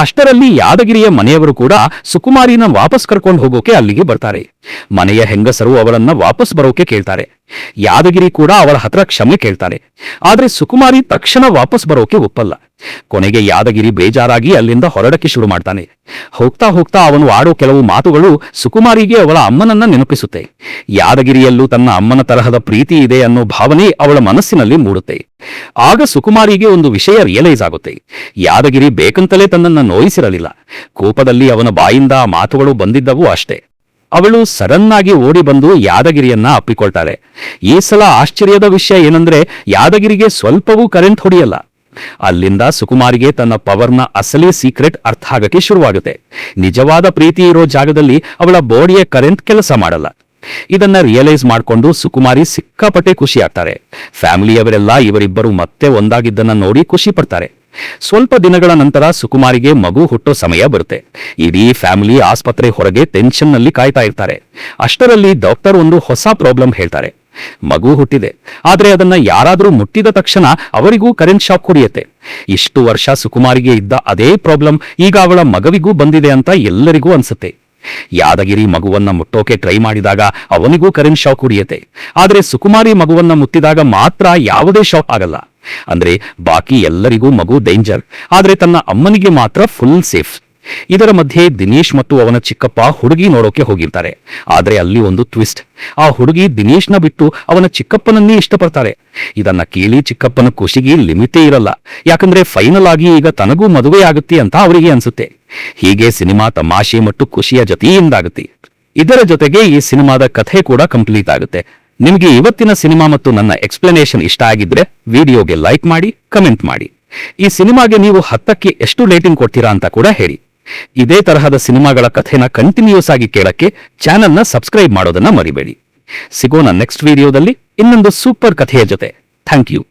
[SPEAKER 1] ಅಷ್ಟರಲ್ಲಿ ಯಾದಗಿರಿಯ ಮನೆಯವರು ಕೂಡ ಸುಕುಮಾರಿನ ವಾಪಸ್ ಕರ್ಕೊಂಡು ಹೋಗೋಕೆ ಅಲ್ಲಿಗೆ ಬರ್ತಾರೆ. ಮನೆಯ ಹೆಂಗಸರು ಅವಳನ್ನ ವಾಪಸ್ ಬರೋಕೆ ಕೇಳ್ತಾರೆ. ಯಾದಗಿರಿ ಕೂಡ ಅವಳ ಹತ್ರ ಕ್ಷಮೆ ಕೇಳ್ತಾರೆ. ಆದ್ರೆ ಸುಕುಮಾರಿ ತಕ್ಷಣ ವಾಪಸ್ ಬರೋಕೆ ಒಪ್ಪಲ್ಲ. ಕೊನೆಗೆ ಯಾದಗಿರಿ ಬೇಜಾರಾಗಿ ಅಲ್ಲಿಂದ ಹೊರಡಕ್ಕೆ ಶುರು ಮಾಡ್ತಾನೆ. ಹೋಗ್ತಾ ಹೋಗ್ತಾ ಅವನು ಆಡೋ ಕೆಲವು ಮಾತುಗಳು ಸುಕುಮಾರಿಗೆ ಅವಳ ಅಮ್ಮನನ್ನ ನೆನಪಿಸುತ್ತೆ. ಯಾದಗಿರಿಯಲ್ಲೂ ತನ್ನ ಅಮ್ಮನ ತರಹದ ಪ್ರೀತಿ ಇದೆ ಅನ್ನೋ ಭಾವನೆ ಅವಳ ಮನಸ್ಸಿನಲ್ಲಿ ಮೂಡುತ್ತೆ. ಆಗ ಸುಕುಮಾರಿಗೆ ಒಂದು ವಿಷಯ ರಿಯಲೈಸ್ ಆಗುತ್ತೆ. ಯಾದಗಿರಿ ಬೇಕಂತಲೇ ತನ್ನನ್ನ ನೋಯಿಸಿರಲಿಲ್ಲ. ಕೋಪದಲ್ಲಿ ಅವನ ಬಾಯಿಂದ ಆ ಮಾತುಗಳು ಬಂದಿದ್ದವು ಅಷ್ಟೇ. ಅವಳು ಸಡನ್ ಆಗಿ ಓಡಿ ಬಂದು ಯಾದಗಿರಿಯನ್ನ ಅಪ್ಪಿಕೊಳ್ತಾಳೆ. ಈ ಸಲ ಆಶ್ಚರ್ಯದ ವಿಷಯ ಏನಂದ್ರೆ ಯಾದಗಿರಿಗೆ ಸ್ವಲ್ಪವೂ ಕರೆಂಟ್ ಹೊಡೆಯಲ್ಲ. ಅಲ್ಲಿಂದ ಸುಕುಮಾರಿಗೆ ತನ್ನ ಪವರ್ನ ಅಸಲಿ ಸೀಕ್ರೆಟ್ ಅರ್ಥ ಆಗಕ್ಕೆ ಶುರುವಾಗುತ್ತೆ. ನಿಜವಾದ ಪ್ರೀತಿ ಇರೋ ಜಾಗದಲ್ಲಿ ಅವಳ ಬಾಡಿಯ ಕರೆಂಟ್ ಕೆಲಸ ಮಾಡಲ್ಲ. ಇದನ್ನ ರಿಯಲೈಸ್ ಮಾಡಿಕೊಂಡು ಸುಕುಮಾರಿ ಸಿಕ್ಕಾಪಟ್ಟೆ ಖುಷಿ ಆಗ್ತಾರೆ. ಫ್ಯಾಮಿಲಿಯವರೆಲ್ಲ ಇವರಿಬ್ಬರು ಮತ್ತೆ ಒಂದಾಗಿದ್ದನ್ನ ನೋಡಿ ಖುಷಿ ಪಡ್ತಾರೆ. ಸ್ವಲ್ಪ ದಿನಗಳ ನಂತರ ಸುಕುಮಾರಿಗೆ ಮಗು ಹುಟ್ಟೋ ಸಮಯ ಬರುತ್ತೆ. ಇಡೀ ಫ್ಯಾಮಿಲಿ ಆಸ್ಪತ್ರೆ ಹೊರಗೆ ಟೆನ್ಷನ್ ನಲ್ಲಿ ಕಾಯ್ತಾ ಇರ್ತಾರೆ. ಅಷ್ಟರಲ್ಲಿ ಡಾಕ್ಟರ್ ಒಂದು ಹೊಸ ಪ್ರಾಬ್ಲಮ್ ಹೇಳ್ತಾರೆ. ಮಗು ಹುಟ್ಟಿದೆ, ಆದ್ರೆ ಅದನ್ನ ಯಾರಾದ್ರೂ ಮುಟ್ಟಿದ ತಕ್ಷಣ ಅವರಿಗೂ ಕರೆಂಟ್ ಶಾಕ್ ಹೊಡೆಯುತ್ತೆ. ಇಷ್ಟು ವರ್ಷ ಸುಕುಮಾರಿಗೆ ಇದ್ದ ಅದೇ ಪ್ರಾಬ್ಲಮ್ ಈಗ ಅವಳ ಮಗವಿಗೂ ಬಂದಿದೆ ಅಂತ ಎಲ್ಲರಿಗೂ ಅನ್ಸುತ್ತೆ. ಯಾದಗಿರಿ ಮಗುವನ್ನ ಮುಟ್ಟೋಕೆ ಟ್ರೈ ಮಾಡಿದಾಗ ಅವನಿಗೂ ಕರೆಂಟ್ ಶಾಕ್ ಹೊಡೆಯುತ್ತೆ. ಆದ್ರೆ ಸುಕುಮಾರಿ ಮಗುವನ್ನ ಮುಟ್ಟಿದಾಗ ಮಾತ್ರ ಯಾವುದೇ ಶಾಕ್ ಆಗಲ್ಲ. ಅಂದ್ರೆ ಬಾಕಿ ಎಲ್ಲರಿಗೂ ಮಗು ಡೇಂಜರ್, ಆದ್ರೆ ತನ್ನ ಅಮ್ಮನಿಗೆ ಮಾತ್ರ ಫುಲ್ ಸೇಫ್. ಇದರ ಮಧ್ಯೆ ದಿನೇಶ್ ಮತ್ತು ಅವನ ಚಿಕ್ಕಪ್ಪ ಹುಡುಗಿ ನೋಡೋಕೆ ಹೋಗಿರ್ತಾರೆ. ಆದ್ರೆ ಅಲ್ಲಿ ಒಂದು ಟ್ವಿಸ್ಟ್. ಆ ಹುಡುಗಿ ದಿನೇಶ್ನ ಬಿಟ್ಟು ಅವನ ಚಿಕ್ಕಪ್ಪನನ್ನೇ ಇಷ್ಟಪಡ್ತಾರೆ. ಇದನ್ನ ಕೇಳಿ ಚಿಕ್ಕಪ್ಪನ ಖುಷಿಗೆ ಲಿಮಿಟೇ ಇರಲ್ಲ. ಯಾಕಂದ್ರೆ ಫೈನಲ್ ಆಗಿ ಈಗ ತನಗೂ ಮದುವೆ ಆಗುತ್ತೆ ಅಂತ ಅವರಿಗೆ ಅನ್ಸುತ್ತೆ. ಹೀಗೆ ಸಿನಿಮಾ ತಮಾಷೆ ಮತ್ತು ಖುಷಿಯ ಜೊತೆಯಿಂದಾಗುತ್ತೆ. ಇದರ ಜೊತೆಗೆ ಈ ಸಿನಿಮಾದ ಕಥೆ ಕೂಡ ಕಂಪ್ಲೀಟ್ ಆಗುತ್ತೆ. ನಿಮಗೆ ಇವತ್ತಿನ ಸಿನಿಮಾ ಮತ್ತು ನನ್ನ ಎಕ್ಸ್ಪ್ಲನೇಷನ್ ಇಷ್ಟ ಆಗಿದ್ರೆ ವಿಡಿಯೋಗೆ ಲೈಕ್ ಮಾಡಿ, ಕಮೆಂಟ್ ಮಾಡಿ. ಈ ಸಿನಿಮಾಗೆ ನೀವು 10ಕ್ಕೆ ಎಷ್ಟು ರೇಟಿಂಗ್ ಕೊಡ್ತೀರಾ ಅಂತ ಕೂಡ ಹೇಳಿ. ಇದೇ ತರಹದ ಸಿನಿಮಾಗಳ ಕಥೆನ ಕಂಟಿನ್ಯೂಸ್ ಆಗಿ ಕೇಳಕ್ಕೆ ಚಾನೆಲ್ನ ಸಬ್ಸ್ಕ್ರೈಬ್ ಮಾಡೋದನ್ನ ಮರಿಬೇಡಿ. ಸಿಗೋಣ ನೆಕ್ಸ್ಟ್ ವಿಡಿಯೋದಲ್ಲಿ ಇನ್ನೊಂದು ಸೂಪರ್ ಕಥೆಯ ಜೊತೆ. Thank you.